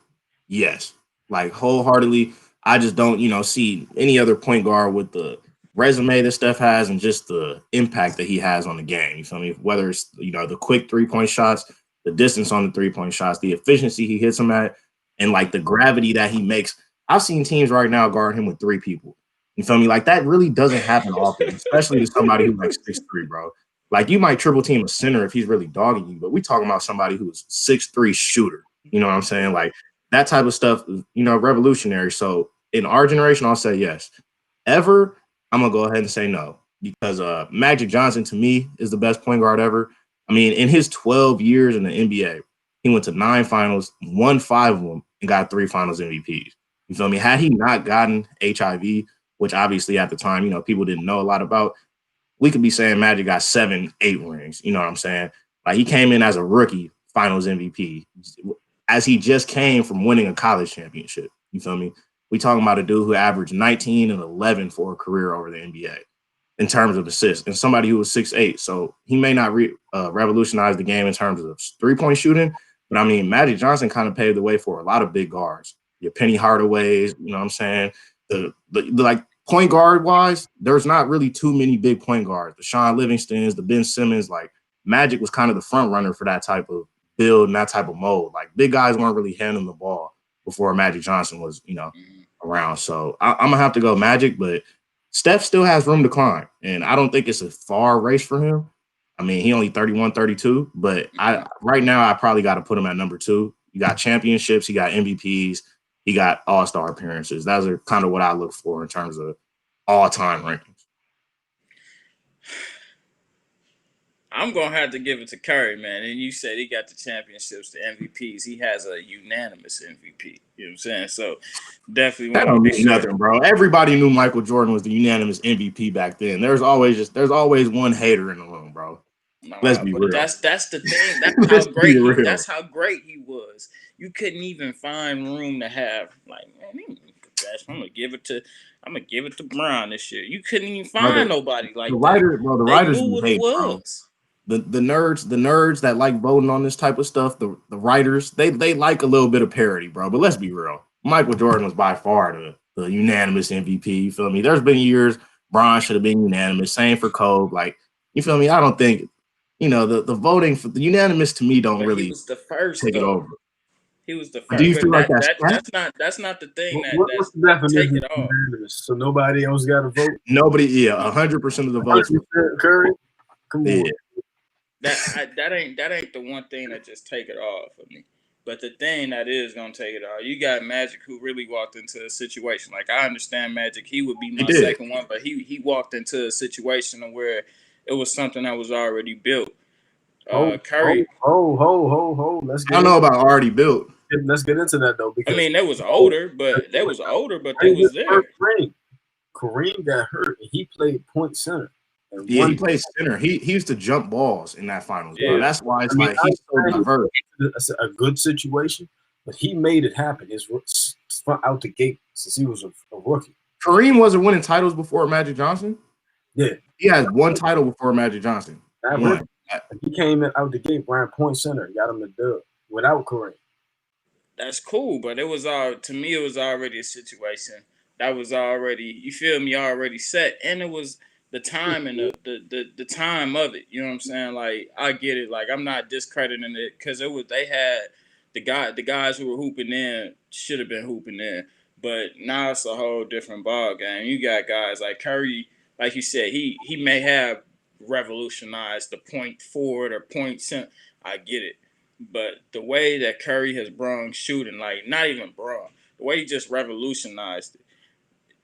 yes, like wholeheartedly. I just don't, see any other point guard with the resume that Steph has and just the impact that he has on the game. You feel me? Whether it's, the quick 3-point shots, the distance on the 3-point shots, the efficiency he hits them at, and like the gravity that he makes. I've seen teams right now guard him with 3 people. You feel me? Like that really doesn't happen often, especially to somebody who's like 6'3", bro. Like you might triple team a center if he's really dogging you, but we talking about somebody who's 6'3" shooter. You know what I'm saying? Like that type of stuff, revolutionary. So in our generation, I'll say yes. Ever, I'm going to go ahead and say no because Magic Johnson, to me, is the best point guard ever. I mean, in his 12 years in the NBA, he went to 9 finals, won 5 of them, and got 3 finals MVPs. You feel me? Had he not gotten HIV, which obviously at the time, people didn't know a lot about, we could be saying Magic got 7, 8 rings. You know what I'm saying? Like he came in as a rookie finals MVP as he just came from winning a college championship. You feel me? We talking about a dude who averaged 19 and 11 for a career over the NBA in terms of assists, and somebody who was 6'8". So he may not revolutionize the game in terms of 3-point shooting, but I mean, Magic Johnson kind of paved the way for a lot of big guards. Your Penny Hardaways, you know what I'm saying? The like point guard wise, there's not really too many big point guards. The Sean Livingstons, the Ben Simmons, like Magic was kind of the front runner for that type of build and that type of mold. Like big guys weren't really handling the ball before Magic Johnson was, around. So I'm going to have to go Magic, but Steph still has room to climb. And I don't think it's a far race for him. I mean, he only 31, 32, but right now I probably got to put him at number 2. You got championships, he got MVPs, he got all-star appearances. Those are kind of what I look for in terms of all-time rankings. I'm going to have to give it to Curry, man. And you said he got the championships, the MVPs. He has a unanimous MVP. You know what I'm saying? So definitely. That don't mean nothing, bro. Everybody knew Michael Jordan was the unanimous MVP back then. There's always one hater in the room, bro. Let's be real. That's the thing. That's how great he was. You couldn't even find room to have like, man, he trash. I'm gonna give it to Brown this year. You couldn't even find nobody like the that. writers, bro. The writers knew what it bro. was. The nerds that like voting on this type of stuff, the writers, they like a little bit of parody, bro. But let's be real. Michael Jordan was by far the unanimous MVP. You feel me? There's been years Bron should have been unanimous. Same for Kobe. Like, you feel me? I don't think, the voting for the unanimous to me don't really he was the first take it over. He was the But do you first. feel But like that's not the thing What's the definition take it of off. unanimous? So nobody else got a vote? Nobody, 100% of the votes. Curry? Come on. That ain't the one thing that just take it off of me. But the thing that is gonna take it off, you got Magic who really walked into a situation. Like, I understand Magic, he would be my second one, but he walked into a situation where it was something that was already built. Curry. Let's get I don't know about already built. Let's get into that though, because I mean, they was older, but they was there. Kareem got hurt and he played point center. Yeah, he played center. He used to jump balls in that finals, bro. Yeah. That's why it's he's so diverse. It's a good situation, but he made it happen. It's out the gate since he was a rookie. Kareem wasn't winning titles before Magic Johnson. Yeah, he had one title before Magic Johnson. He came in out the gate, ran point center, got him the dub without Kareem. That's cool, but it was to me, it was already a situation that was already, you feel me, already set, and it was the time and the time of it. You know what I'm saying? Like, I get it. Like, I'm not discrediting it because they had the guys who were hooping in should have been hooping in, but now it's a whole different ball game. You got guys like Curry, like you said, he may have revolutionized the point forward or point center. I get it. But the way that Curry has brung shooting, like, not even brung, the way he just revolutionized it.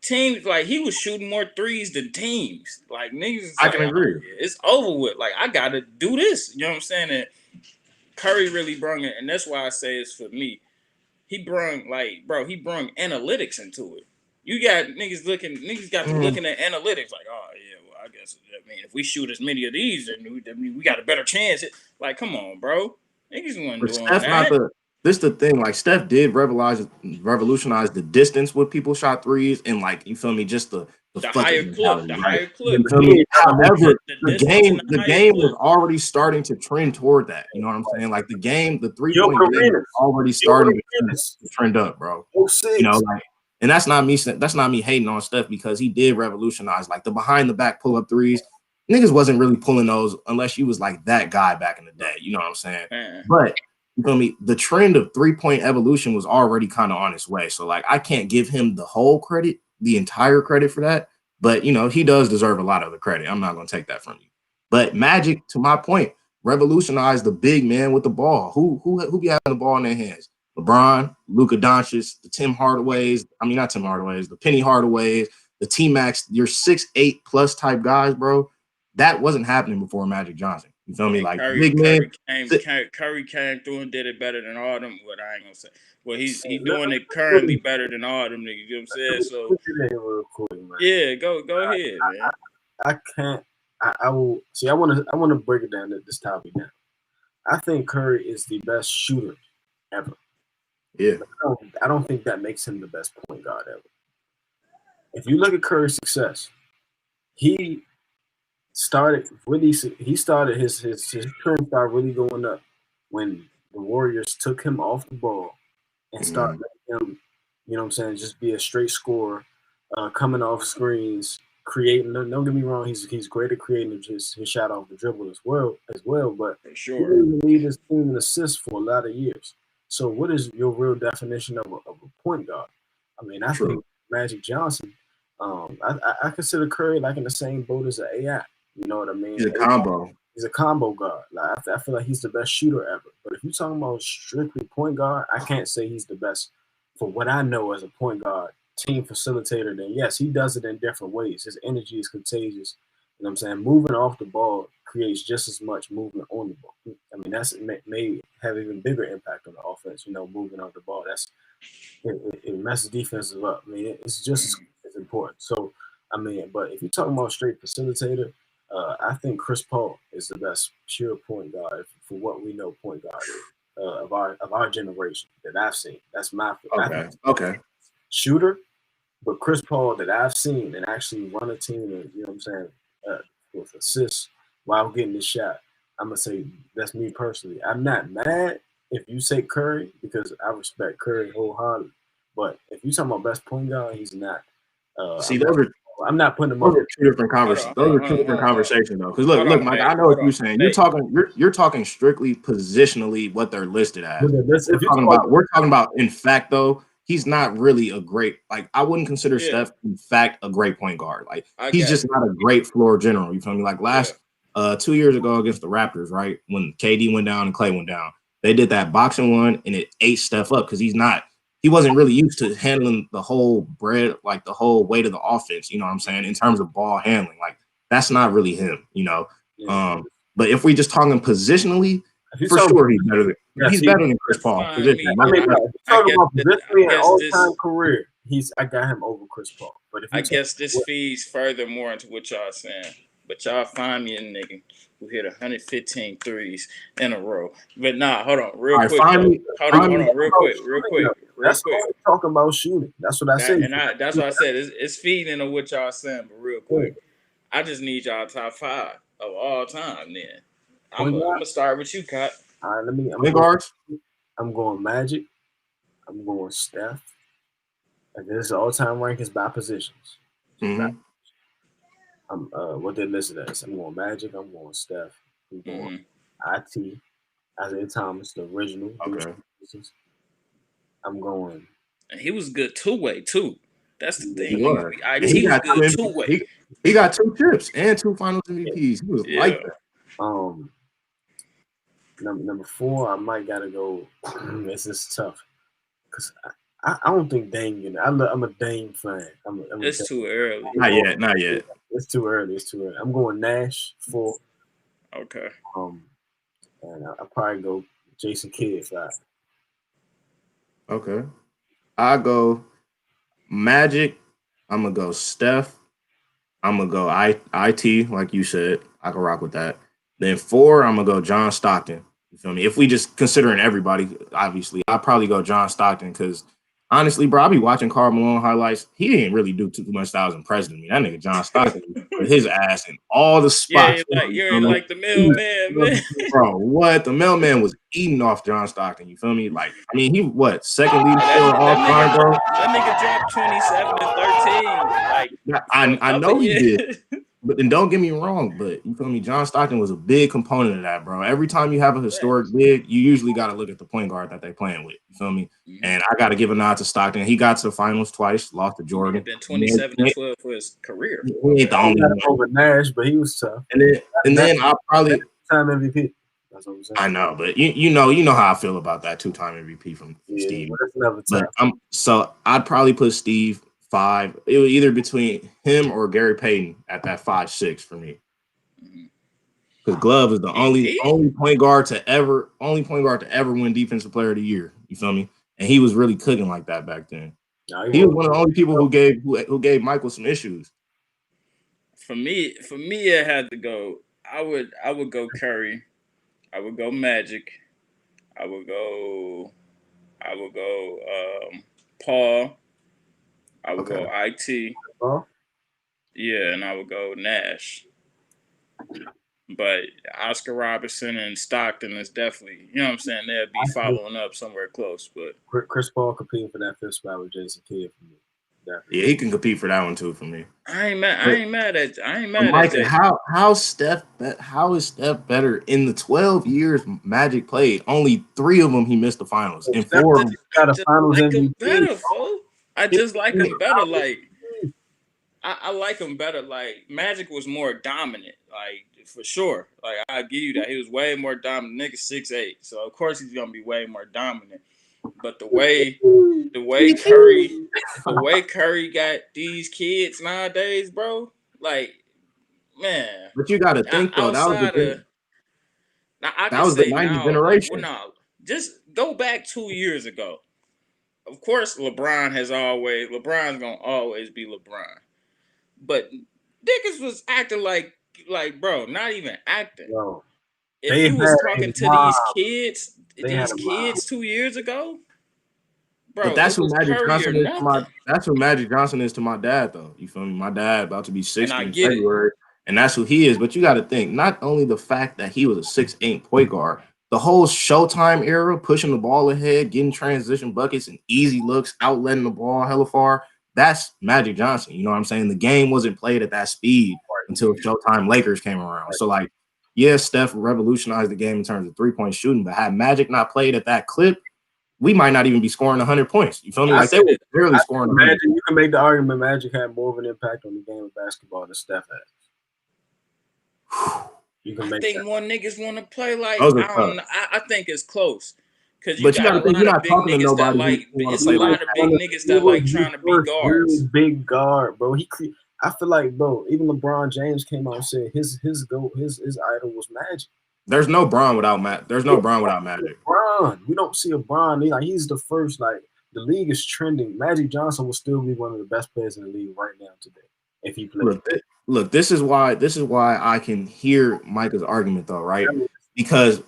Teams, like, he was shooting more threes than teams. Like, niggas, I can agree. It's over with. Like, I got to do this. You know what I'm saying? And Curry really brung it, and that's why I say it's for me. He brung analytics into it. You got niggas looking at analytics like, oh, yeah, well, I guess, if we shoot as many of these, then we got a better chance. Like, come on, bro. Niggas wasn't doing that. This the thing. Like, Steph did revolutionize the distance with people shot threes, and, like, you feel me, just the higher clip. However, the game was already starting to trend toward that. You know what I'm saying? Like, the 3-point game was already starting to trend up, bro. You know, like, and that's not me hating on Steph, because he did revolutionize, like, the behind the back pull up threes. Niggas wasn't really pulling those unless you was like that guy back in the day. You know what I'm saying? But you feel me? The trend of 3-point evolution was already kind of on its way. So, like, I can't give him the entire credit for that. But, he does deserve a lot of the credit. I'm not going to take that from you. But Magic, to my point, revolutionized the big man with the ball. Who be having the ball in their hands? LeBron, Luka Doncic, the the Penny Hardaways, the T-Max, your 6'8" plus type guys, bro. That wasn't happening before Magic Johnson. You feel me? Like, Curry came through and did it better than all them. What I ain't gonna say. Well, he's doing it currently better than all them niggas. You know what I'm saying? So yeah, go ahead, man. I can't. I will see. I want to break it down to this topic now. I think Curry is the best shooter ever. Yeah. I don't think that makes him the best point guard ever. If you look at Curry's success, he started his trend started really going up when the Warriors took him off the ball and started letting him, you know what I'm saying, just be a straight scorer, coming off screens, creating. Don't get me wrong, he's great at creating his shot off the dribble as well. But for sure, he didn't lead his team in assists for a lot of years. So what is your real definition of a point guard? I mean, I think Magic Johnson. I consider Curry like in the same boat as an AI. You know what I mean? He's a combo. He's a combo guard. Like, I feel like he's the best shooter ever. But if you're talking about strictly point guard, I can't say he's the best for what I know as a point guard, team facilitator. Then yes, he does it in different ways. His energy is contagious. You know what I'm saying? Moving off the ball creates just as much movement on the ball. I mean, that's may have even bigger impact on the offense. Moving off the ball. It messes defenses up. I mean, it's just as important. So, I mean, but if you're talking about straight facilitator, I think Chris Paul is the best pure point guard for what we know point guard is, of our generation that I've seen. That's my okay. Shooter, But Chris Paul that I've seen and actually run a team and, you know what I'm saying, with assists while getting the shot, I'm going to say that's me personally. I'm not mad if you say Curry because I respect Curry wholeheartedly. But if you talking about best point guard, he's not. See, I'm not putting him those up. are two different conversations. Those are two different conversations, though. Because look, Mike, I know what you're saying. You're talking strictly positionally what they're listed as. We're talking about in fact, though, he's not really a great. Like, I wouldn't consider Steph in fact a great point guard. Like, he's just not a great floor general. You feel me? Like 2 years ago against the Raptors, right when KD went down and Clay went down, they did that boxing one and it ate Steph up because he wasn't really used to handling the whole like the whole weight of the offense, you know what I'm saying, in terms of ball handling. Like, that's not really him, you know. Yeah. But if we just talking positionally, for sure he's better than Chris Paul. I mean, talking about positionally an all-time career, I got him over Chris Paul. But if I guess this feeds further more into what y'all saying. But y'all find me a nigga who hit 115 threes in a row. But nah, hold on, real quick. Hold on, real quick. That's talking about shooting. That's what I said. And that's what I said. It's feeding into what y'all saying. But real quick, I just need y'all top 5 of all time. Then I'm gonna start with you, Kat. All right, I'm going Magic. I'm going Steph. And this is all-time rankings by positions. Mm-hmm. What they listed as. I'm going Magic. I'm going Steph. I'm going IT. Isaiah Thomas, the original. Okay. I'm going. And he was good two-way too. That's the thing. He was good two-way. He got 2 chips and 2 Finals MVPs. He was like that. Number 4, I might gotta go. This is tough because I don't think Dame. I'm a Dame fan. It's too early. Not yet. It's too early. I'm going Nash 4. Okay. And I'll probably go Jason Kidd 5. Okay. I go Magic. I'm gonna go Steph. I'm gonna go IT, like you said. I can rock with that. Then 4, I'm gonna go John Stockton. You feel me? If we just considering everybody, obviously, I'd probably go John Stockton because honestly, bro, I be watching Karl Malone highlights. He didn't really do too much that was impressing me. That nigga John Stockton put his ass in all the spots. Yeah, you're like the mailman, man. Bro, what? The mailman was eating off John Stockton. You feel me? Like, I mean, he second leading scorer all time, bro. That nigga dropped 27 and 13. Like, I know he did. But then don't get me wrong, but you feel me? John Stockton was a big component of that, bro. Every time you have a historic big, you usually got to look at the point guard that they playing with. You feel me? Mm-hmm. And I got to give a nod to Stockton. He got to the finals twice, lost to Jordan. He had been 27 and 12 for his career. He ain't the only one over Nash, but he was tough. And then I'll probably time MVP. That's what I'm saying. I know, but you know how I feel about that 2-time MVP from Steve. But so I'd probably put Steve 5. It was either between him or Gary Payton at that 5-6 for me. Because Glove is the only point guard to ever win Defensive Player of the Year. You feel me? And he was really cooking like that back then. He was one of the only people who gave Michael some issues. For me, it had to go. I would go Curry. I would go Magic. I would go Paul. I would go IT. Yeah, and I would go Nash. But Oscar Robertson and Stockton is definitely, you know what I'm saying, they'll be following up somewhere close. But Chris Paul competing for that 5th spot with Jason Kidd for me. Definitely. Yeah, he can compete for that one too for me. I ain't mad at Micah, how is Steph better in the 12 years Magic played? Only 3 of them he missed the finals, and 4 of them got a finals MVP. I just like him better. Like I like him better. Like Magic was more dominant, like for sure. Like I give you that. He was way more dominant. Nigga 6'8", so of course he's gonna be way more dominant. But the way Curry got these kids nowadays, bro, like man. But you gotta think though, that was the 90s generation. No, just go back 2 years ago. Of course, LeBron's gonna always be LeBron. But niggas was acting like bro, not even acting. No. If you was talking to these kids 2 years ago, bro. But that's It who was Magic Curry Johnson or is to my. nothing. That's who Magic Johnson is to my dad, though. You feel me? My dad about to be 60 I in get it. February, and that's who he is. But you got to think, not only the fact that he was a 6'8" point guard, the whole Showtime era, pushing the ball ahead, getting transition buckets and easy looks, outletting the ball hella far. That's Magic Johnson. You know what I'm saying? The game wasn't played at that speed until Showtime Lakers came around. So, like, yeah, Steph revolutionized the game in terms of three-point shooting, but had Magic not played at that clip, we might not even be scoring 100 points. You feel me? Like, they were barely scoring 100. Magic, you can make the argument Magic had more of an impact on the game of basketball than Steph has. You can make I think more niggas want to play like, Those are I don't know. tough. I think it's close. Because you But you got gotta a think, lot you're of not big talking to niggas that nobody like, who wanna it's a play lot like of big niggas that like trying to be guards. Really big guard, bro. I feel like, bro, even LeBron James came out and said his idol was Magic. There's no Bron without Matt. There's no Bron without Magic. Bron, we don't see a Bron. He's the first. Like, the league is trending. Magic Johnson will still be one of the best players in the league right now today if he plays. Look, this is why I can hear Micah's argument, though, right? Because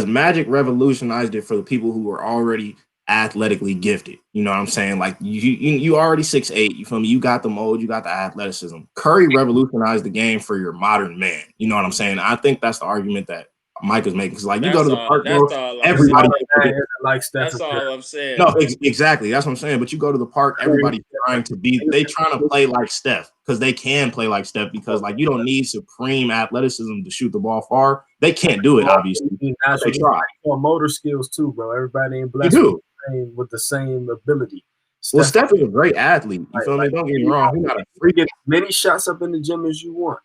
Magic revolutionized it for the people who were already athletically gifted. You know what I'm saying? Like, you already 6'8", you feel me? You got the mold, you got the athleticism. Curry revolutionized the game for your modern man. You know what I'm saying? I think that's the argument that Mike is making. Because, like, you go to the park, bro, everybody like Steph. That's all I'm saying. No, exactly. That's what I'm saying. But you go to the park, everybody's trying to play like Steph because they can play like Steph because, like, you don't need supreme athleticism to shoot the ball far. They can't do it, obviously. They try. Motor skills too, bro. Everybody ain't blessed with the same ability. Well, Steph is a great athlete. You feel me? Don't get me wrong. He's not a freak. Get many shots up in the gym as you want.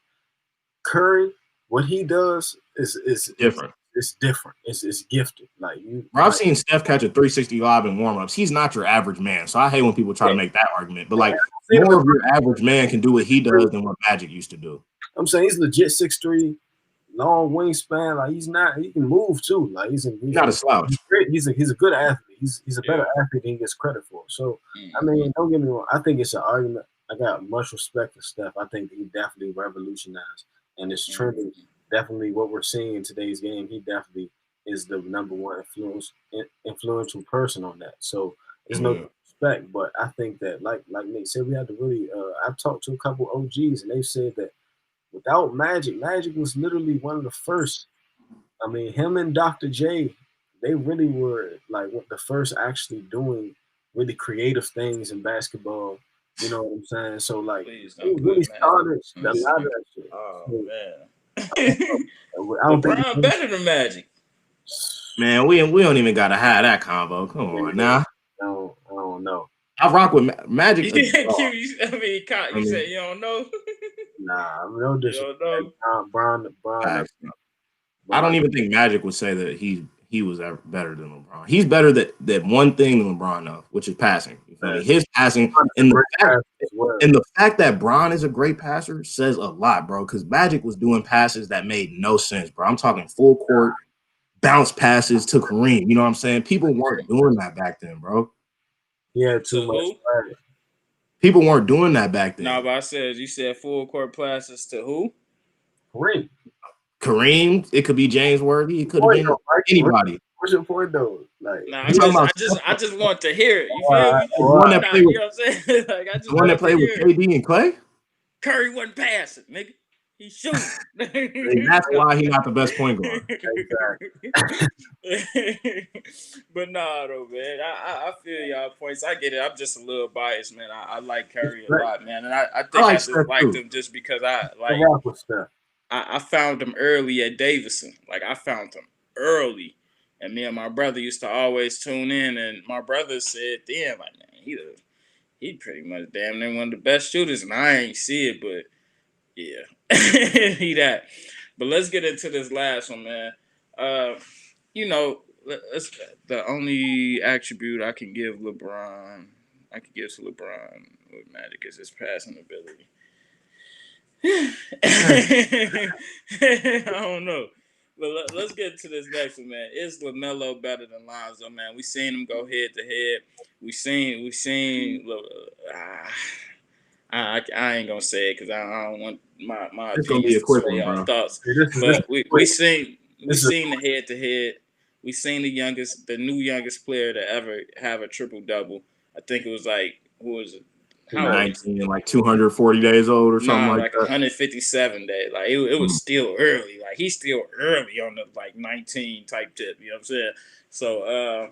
Curry, what he does is different. It's different. It's gifted. Like, I've seen Steph catch a 360 lob in warmups. He's not your average man, so I hate when people try to make that argument. But, like, more of your average man can do what he does than what Magic used to do. I'm saying he's legit 6'3", long wingspan. Like, he can move too. Like, he's not a slouch. He's a good athlete. He's a better athlete than he gets credit for. So, I mean, don't get me wrong. I think it's an argument. I got much respect for Steph. I think he definitely revolutionized, and it's trending. Definitely what we're seeing in today's game. He definitely is the number one influential person on that. So there's no respect, but I think that, like Nate said, we had to really. I've talked to a couple OGs, and they've said that without Magic was literally one of the first. I mean, him and Dr. J, they really were like the first actually doing really creative things in basketball. You know what I'm saying? So, like, he really started a lot of that shit. Oh, man. LeBron better than Magic. Man, we don't even gotta have that convo. Come on now. I don't know. I rock with Magic. You said you don't know. Nah, I'm no disrespect. Bron. I don't even think Magic would say that he was ever better than LeBron. He's better that one thing than LeBron though, which is passing. His passing and the fact that Bron is a great passer says a lot, bro. Because Magic was doing passes that made no sense, bro. I'm talking full court bounce passes to Kareem. You know what I'm saying? People weren't doing that back then, bro. Yeah, too much. People weren't doing that back then. No, but you said full court passes to who? Kareem. It could be James Worthy. It could have been anybody. What's your point though? Like, I just want to hear it. You feel me? The one that played with, you know what I'm saying? Like, the one that played with KD and Clay. Curry wasn't passing, nigga. He's shooting. That's why he's not the best point guard. But nah, though, man. I feel y'all points. I get it. I'm just a little biased, man. I like Curry a lot, man, and I think I just liked him just because I found him early at Davidson. Like, I found him early. And me and my brother used to always tune in, and my brother said then, like, man, he pretty much damn near one of the best shooters, and I ain't see it, but yeah, he that. But let's get into this last one, man. The only attribute I can give to LeBron with Magic is his passing ability. I don't know. But let's get to this next one, man. Is LaMelo better than Lonzo, man? We seen him go head to head. We seen. I ain't gonna say it because I don't want my opinions to sway off thoughts. But we seen the head to head. We seen the new youngest player to ever have a triple double. I think it was like, who was it? How old? 19 and like 240 days old or something Nah, like like that. 157 days. Like it was Mm. still early. Like he's still early on the like 19 type tip. You know what I'm saying? So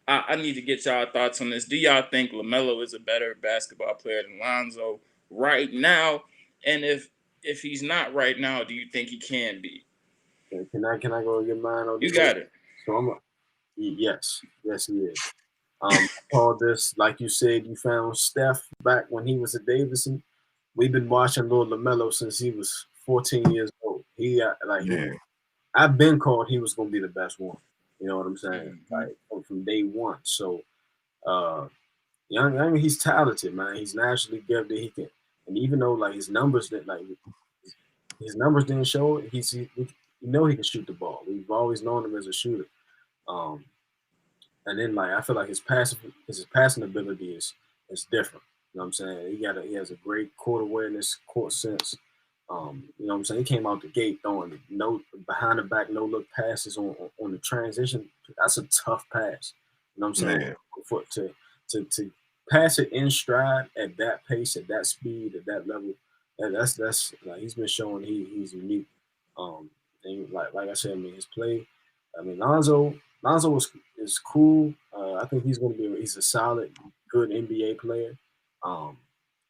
I need to get y'all thoughts on this. Do y'all think LaMelo is a better basketball player than Lonzo right now? And if he's not right now, do you think he can be? Can I go get mine on You this? got it. So yes, he is. I called this, like you said, you found Steph back when he was at Davidson. We've been watching Lord LaMelo since he was 14 years old. I've been called he was going to be the best one. You know what I'm saying? Mm-hmm. Like from day one. So, young, he's talented, man. He's naturally gifted. He can, and even though like his numbers didn't show it, he can shoot the ball. We've always known him as a shooter. Um, and then like I feel like his passing ability is different. You know what I'm saying? He has a great court awareness, court sense. You know what I'm saying? He came out the gate throwing no behind the back, no look passes on the transition. That's a tough pass. You know what I'm saying? Man. To pass it in stride at that pace, at that speed, at that level, that's like he's been showing he's unique. And like I said, I mean his play. I mean Lonzo is cool. I think he's a solid, good NBA player. Um,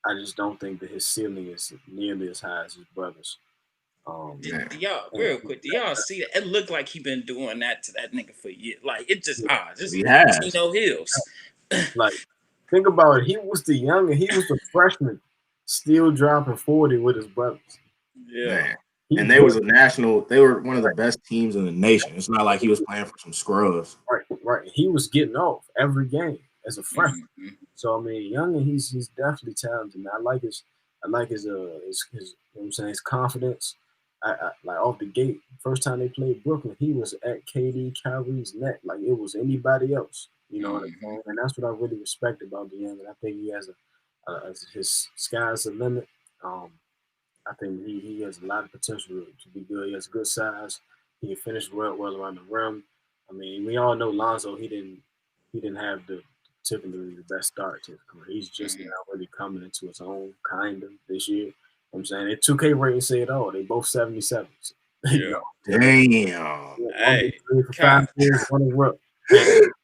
I just don't think that his ceiling is nearly as high as his brother's. Do Man. y'all real quick? Do y'all see that? It looked like he been doing that to that nigga for years. Like it just He has. Tino Hills. Like, think about it. He was the freshman, still dropping 40 with his brothers. Yeah. Man. And they were one of the best teams in the nation. It's not like he was playing for some scrubs. Right. He was getting off every game as a freshman. Mm-hmm. So I mean, young and he's definitely talented. Man. I like his you know what I'm saying, his confidence. Like off the gate, first time they played Brooklyn, he was at KD Kyrie's neck like it was anybody else. You know what I'm saying? And that's what I really respect about the young. And I think he has his sky's the limit. I think he has a lot of potential to be good. He has good size. He can finish well around the rim. I mean, we all know Lonzo. He didn't have typically the best start to his career. He's just now really coming into his own kind of this year. You know what I'm saying, their 2K rating say it all. They both 77s. Yeah. Damn. Hey, for 5 years, one rep.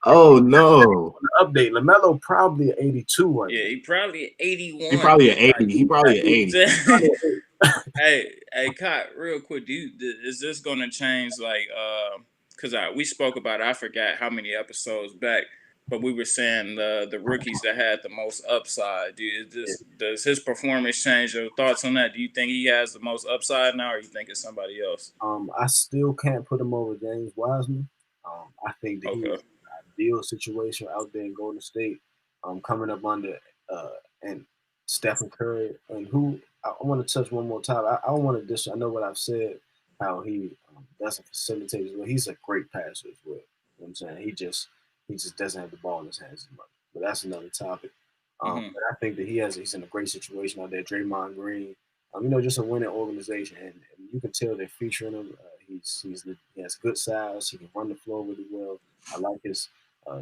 Oh no. Update. LaMelo probably 82 right now. Yeah, he probably 81. He probably an 80. He probably an 80. Hey, Cot, real quick, is this gonna change? Like, because we spoke about it, I forgot how many episodes back, but we were saying the rookies that had the most upside. Does his performance change? Your thoughts on that? Do you think he has the most upside now, or you think it's somebody else? I still can't put him over James Wiseman. I think that he's an ideal situation out there in Golden State. Coming up under and Stephen Curry, and who I want to touch one more time. I don't want to I know what I've said, how he doesn't facilitate as well. He's a great passer as well. You know what I'm saying? He just doesn't have the ball in his hands as much. But that's another topic. But I think that he's in a great situation out there. Draymond Green, just a winning organization, and you can tell they're featuring him. He has good size. He can run the floor really well. I like his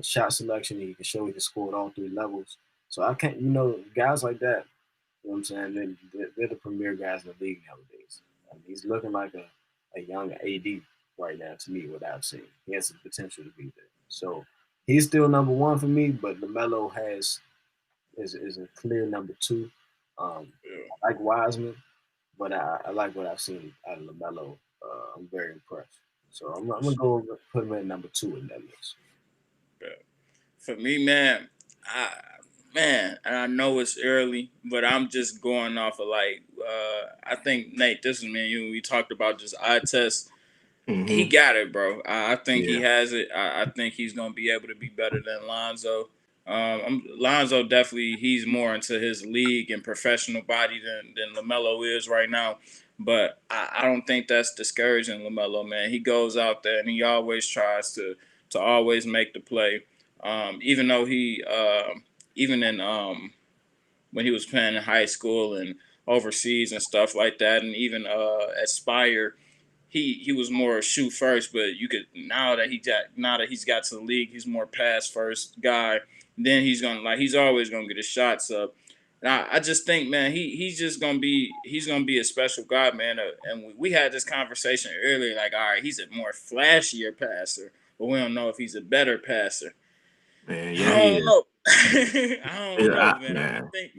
shot selection. He can show he can score at all 3 levels. So I can't, guys like that. You know what I'm saying? They're the premier guys in the league nowadays. I mean, he's looking like a young AD right now to me. What I've seen, he has the potential to be there. So he's still number 1 for me, but LaMelo is a clear number 2. I like Wiseman, but I like what I've seen out of LaMelo. I'm very impressed. So I'm gonna go put him at number 2 in that list. For me, man, and I know it's early, but I'm just going off of I think Nate, this is me and you. We talked about just eye test. He got it, bro. I think he has it. I think he's gonna be able to be better than Lonzo. Lonzo definitely, he's more into his league and professional body than LaMelo is right now. But I don't think that's discouraging LaMelo, man. He goes out there and he always tries to always make the play. Even though even in when he was playing in high school and overseas and stuff like that, and even at Spire, he was more shoot first, but you could now that he's got to the league, he's more pass first guy. Then he's always gonna get his shots up. And I just think, man, he's gonna be a special guy, man. And we had this conversation earlier, like, all right, he's a more flashier passer, but we don't know if he's a better passer. Man, I yeah, he don't is. know. I don't know, man. I Man. think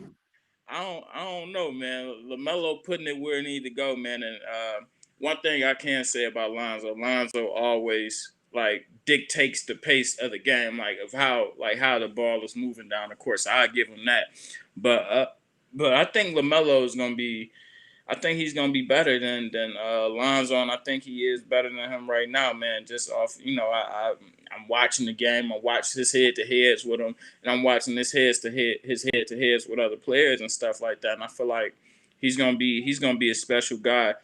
I don't know, man. LaMelo putting it where it need to go, man. And one thing I can say about Lonzo always like dictates the pace of the game, like of how the ball is moving down the course. I give him that, but I think LaMelo is gonna be. I think he's gonna be better than Lonzo, and I think he is better than him right now, man. Just off, I'm watching the game. I watch his head to heads with him, and I'm watching his head to heads with other players and stuff like that. And I feel like he's gonna be a special guy.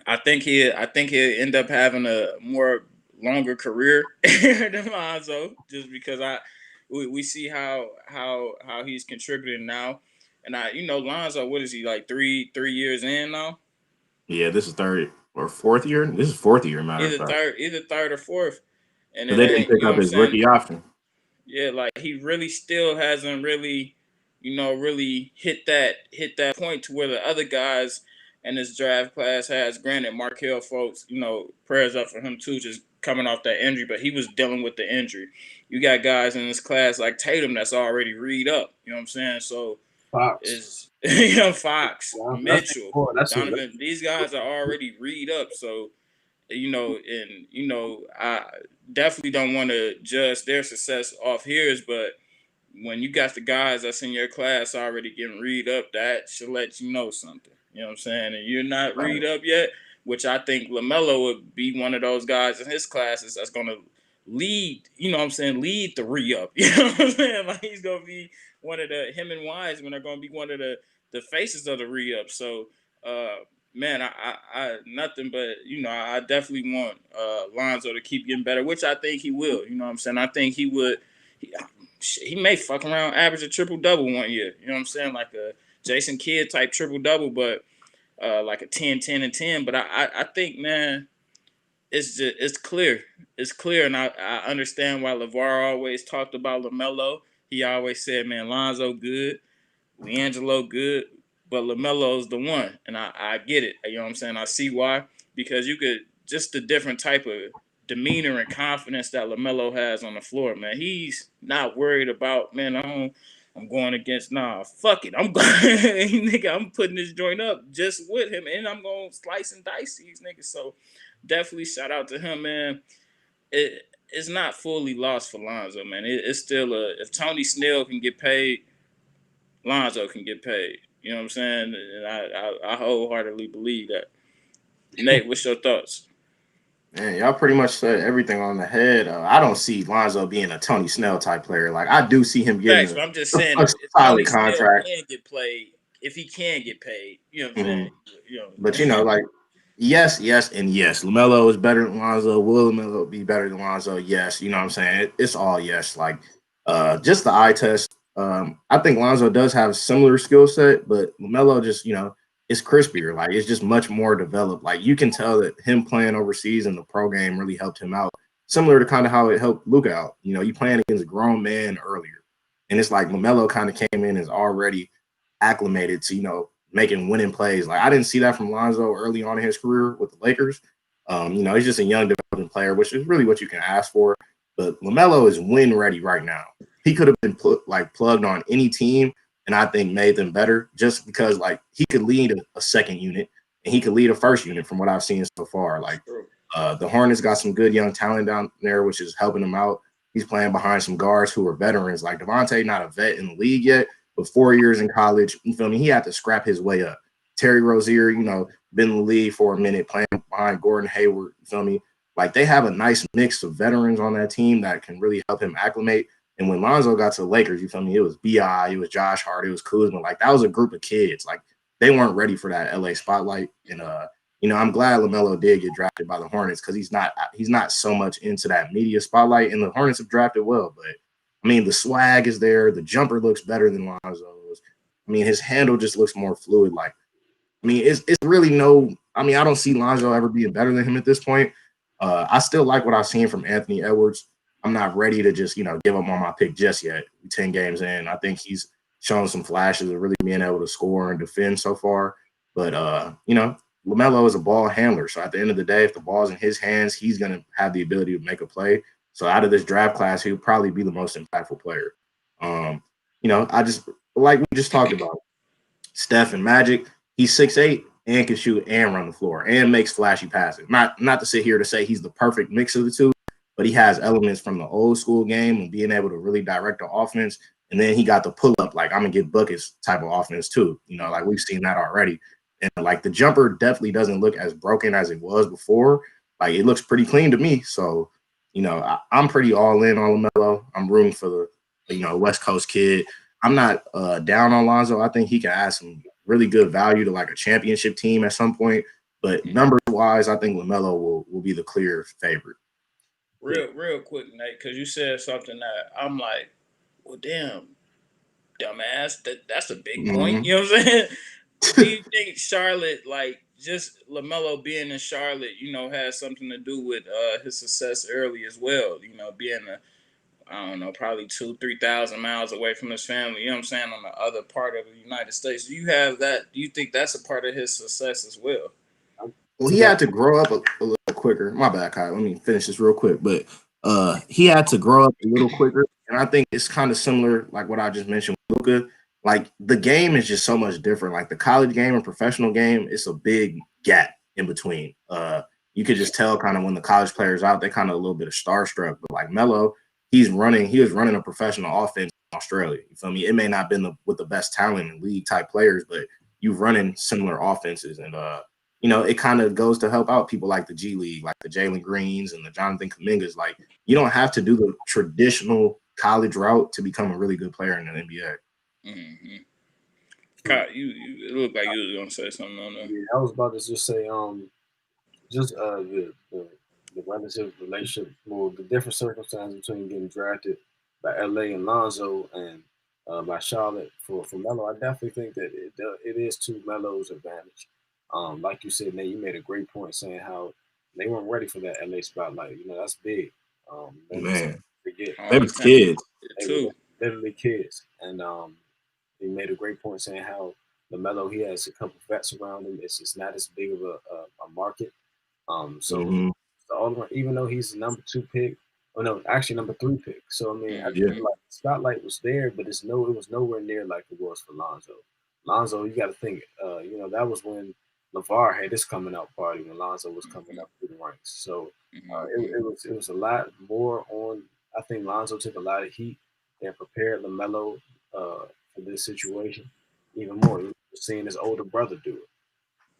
I think he'll end up having a more longer career than Lonzo, just because we see how he's contributing now. And Lonzo, what is he, like 3 years in now? Yeah, this is third or fourth year. This is fourth year, matter of fact. Either third or fourth. And But they didn't pick up his rookie option. Yeah, like he really still hasn't really, really hit that point to where the other guys in this draft class has. Granted, Markelle folks, prayers up for him too, just coming off that injury, but he was dealing with the injury. You got guys in this class like Tatum that's already read up. You know what I'm saying? So Fox. Fox, Yeah, Mitchell, Donovan. These guys are already read up. So, I definitely don't want to judge their success off his, but when you got the guys that's in your class already getting read up, that should let you know something. You know what I'm saying? And you're not read up yet, which I think LaMelo would be one of those guys in his classes that's going to lead, lead the re-up. You know what I'm saying? Like he's going to be him and Wiseman are going to be one of the faces of the re-up. So, man, I nothing but, I definitely want Lonzo to keep getting better, which I think he will. You know what I'm saying? I think he would. He may fuck around, average a triple-double one year. You know what I'm saying? Like a Jason Kidd type triple-double, but like a 10, 10, and 10. But I think, man, it's clear. It's clear, and I understand why LeVar always talked about LaMelo. He always said, man, Lonzo good, LiAngelo good, but LaMelo's the one. And I get it. You know what I'm saying? I see why. Because you could, just the different type of demeanor and confidence that LaMelo has on the floor, man. He's not worried about, man, I'm going against, fuck it. I'm going, nigga, I'm putting this joint up just with him, and I'm going to slice and dice these niggas. So definitely shout out to him, man. It's not fully lost for Lonzo, man. It's still if Tony Snell can get paid, Lonzo can get paid. You know what I'm saying? And I wholeheartedly believe that. Nate, what's your thoughts? Man, y'all pretty much said everything on the head. I don't see Lonzo being a Tony Snell type player. Like I do see him getting I'm just saying, a if solid Tony contract. Snell can get played, if he can get paid, you know what I'm saying? But like yes, and yes. LaMelo is better than Lonzo. Will LaMelo be better than Lonzo? Yes. You know what I'm saying? It's all yes. Like just the eye test. I think Lonzo does have a similar skill set, but LaMelo just, it's crispier. Like it's just much more developed. Like you can tell that him playing overseas in the pro game really helped him out. Similar to kind of how it helped Luka out. You playing against a grown man earlier. And it's like LaMelo kind of came in and is already acclimated to, making winning plays. Like I didn't see that from Lonzo early on in his career with the Lakers. He's just a young developing player, which is really what you can ask for. But LaMelo is win ready right now. He could have been plugged on any team, and I think made them better just because he could lead a second unit and he could lead a first unit from what I've seen so far. The Hornets got some good young talent down there, which is helping him out. He's playing behind some guards who are veterans. Like Devontae, not a vet in the league yet, but 4 years in college, you feel me? He had to scrap his way up. Terry Rozier, been in the league for a minute, playing behind Gordon Hayward, you feel me? Like they have a nice mix of veterans on that team that can really help him acclimate. And when Lonzo got to the Lakers, you feel me? It was B.I., it was Josh Hart, it was Kuzma. Like that was a group of kids. Like they weren't ready for that LA spotlight. And I'm glad LaMelo did get drafted by the Hornets because he's not so much into that media spotlight. And the Hornets have drafted well, but the swag is there. The jumper looks better than Lonzo's. His handle just looks more fluid. Like, it's really no I mean, I don't see Lonzo ever being better than him at this point. I still like what I've seen from Anthony Edwards. I'm not ready to just, give up on my pick just yet. 10 games in, I think he's shown some flashes of really being able to score and defend so far. But, LaMelo is a ball handler. So at the end of the day, if the ball's in his hands, he's going to have the ability to make a play. So out of this draft class, he'll probably be the most impactful player. I just, like we just talked about, Steph and Magic, he's 6'8" and can shoot and run the floor and makes flashy passes. Not to sit here to say he's the perfect mix of the two, but he has elements from the old school game and being able to really direct the offense. And then he got the pull up, like, I'm going to get buckets type of offense too. Like we've seen that already. And like the jumper definitely doesn't look as broken as it was before. Like it looks pretty clean to me. So, I'm pretty all in on LaMelo. I'm rooting for the, West Coast kid. I'm not down on Lonzo. I think he can add some really good value to like a championship team at some point. But numbers wise, I think LaMelo will be the clear favorite. Real quick, Nate, because you said something that I'm like, well, damn, dumbass, that's a big point. You know what I'm saying? Do you think Charlotte, like just LaMelo being in Charlotte, has something to do with his success early as well? Being I don't know, probably 2,000-3,000 miles away from his family, you know what I'm saying, on the other part of the United States. Do you have that? Do you think that's a part of his success as well? Well, he had to grow up a little quicker. My bad, Kyle. Let me finish this real quick. But he had to grow up a little quicker. And I think it's kind of similar, like what I just mentioned with Luka. Like the game is just so much different. Like the college game and professional game, it's a big gap in between. You could just tell kind of when the college players out, they kind of a little bit of starstruck. But like Melo, he was running a professional offense in Australia. You feel me? It may not have been with the best talent and league type players, but you've running similar offenses. And it kind of goes to help out people like the G League, like the Jalen Greens and the Jonathan Kumingas. Like, you don't have to do the traditional college route to become a really good player in the NBA. Mm-hmm. Kyle, it looked like you was gonna say something on that. Yeah, I was about to just say, just the relative relationship, well, the different circumstances between getting drafted by LA and Lonzo and by Charlotte for Melo. I definitely think that it is to Melo's advantage. Like you said, Nate, you made a great point saying how they weren't ready for that LA spotlight. That's big. Man, forget they were kids. they were literally kids, and he made a great point saying how LaMelo, he has a couple vets around him. It's not as big of a market. So all even though he's the number 2 pick, or no, actually number 3 pick. So I mean, I feel like the spotlight was there, but it was nowhere near like it was for Lonzo. Lonzo, you got to think, that was when LeVar had his coming out party when Lonzo was coming up through the ranks. So it was a lot more on. I think Lonzo took a lot of heat and prepared LaMelo for this situation even more. Seeing his older brother do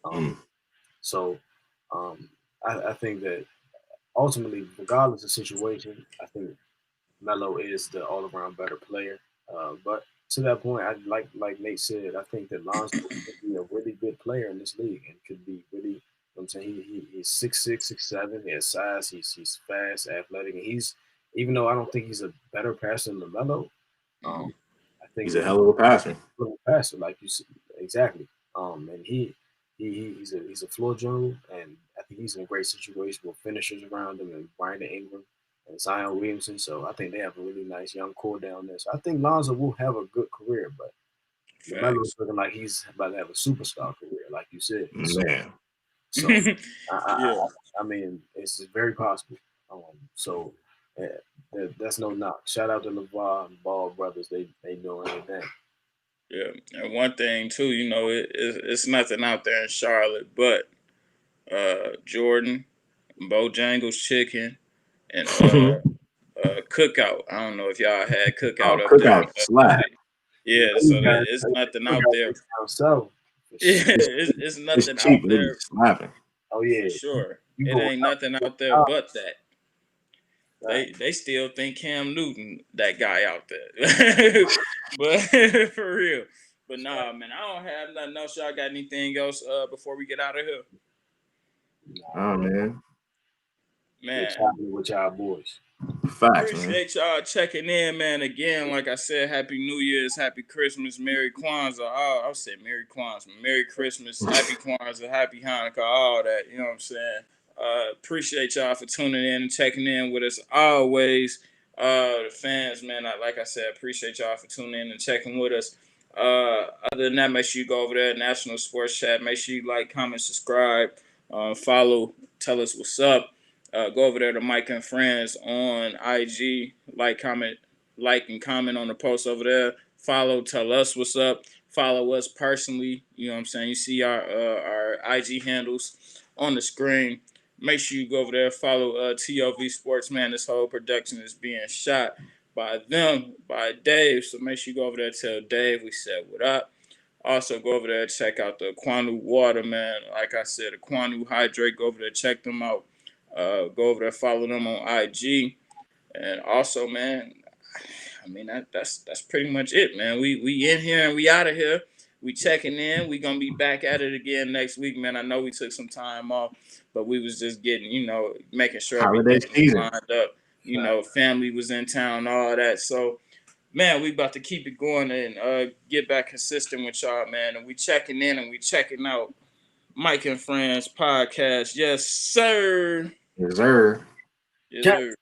it. So I think that ultimately, regardless of situation, I think Melo is the all-around better player. But to that point, I like Nate said, I think that Lonzo could be a really good player in this league and could be really. I'm saying he's 6'6", 6'7". He has size. He's fast, athletic, and even though I don't think he's a better passer than LaMelo, I think he's a hell of a passer. Like you said, exactly. And he's a floor general, and I think he's in a great situation with finishers around him and Brandon Ingram and Zion Williamson. So I think they have a really nice young core down there. So I think Lonzo will have a good career, but LaMelo's looking like he's about to have a superstar career, like you said. So I mean, it's very possible. So that's no knock. Shout out to LeVar and Ball brothers. They doing anything. Yeah, and one thing too, it's nothing out there in Charlotte, but Jordan, Bojangles Chicken, and Cookout. I don't know if y'all had Cookout up Cookout there. slap. Yeah, so it's nothing out there. Yeah, it's nothing out there. Slapping. Oh yeah, for sure. It ain't nothing out there but that. They still think Cam Newton that guy out there, but for real. But nah, man, I don't have nothing else. Y'all got anything else before we get out of here? Oh man. With y'all boys. Facts, man. Appreciate y'all checking in, man. Again, like I said, Happy New Year's, Happy Christmas, Merry Kwanzaa. Oh, I said Merry Kwanzaa, Merry Christmas, Happy Kwanzaa, Happy Hanukkah, all that. You know what I'm saying? Appreciate y'all for tuning in and checking in with us always. The fans, man, like I said, appreciate y'all for tuning in and checking with us. Other than that, make sure you go over there, National Sports Chat. Make sure you like, comment, subscribe, follow, tell us what's up. Go over there to Micah and Friends on IG. Like and comment on the post over there. Follow, tell us what's up. Follow us personally. You know what I'm saying? You see our IG handles on the screen. Make sure you go over there. Follow TOV Sports, man. This whole production is being shot by Dave. So make sure you go over there and tell Dave we said what up. Also, go over there and check out the AQUANO water, man. Like I said, AQUANO Hydrate. Go over there, check them out. Go over there, follow them on IG. And also, man, I mean, that's pretty much it, man. We in here and we out of here. We checking in. We gonna be back at it again next week, man. I know we took some time off, but we was just getting, making sure Holiday everything was season. lined up. Family was in town, all that. So, man, we about to keep it going and get back consistent with y'all, man. And we checking in and we checking out Mike and Friends podcast. Yes, sir. Yes, sir. Yes, sir.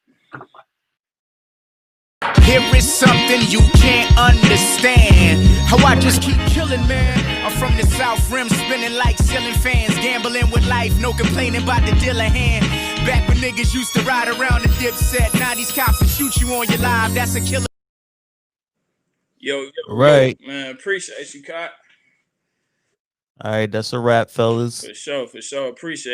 Here is something you can't understand. How I just keep killing, man. I'm from the South Rim, spinning like ceiling fans. Gambling with life, no complaining about the dealer hand. Back when niggas used to ride around the Dipset. Now these cops will shoot you on your live. That's a killer. Yo, Right. man. Appreciate you, Cot. All right, that's a wrap, fellas. For sure. Appreciate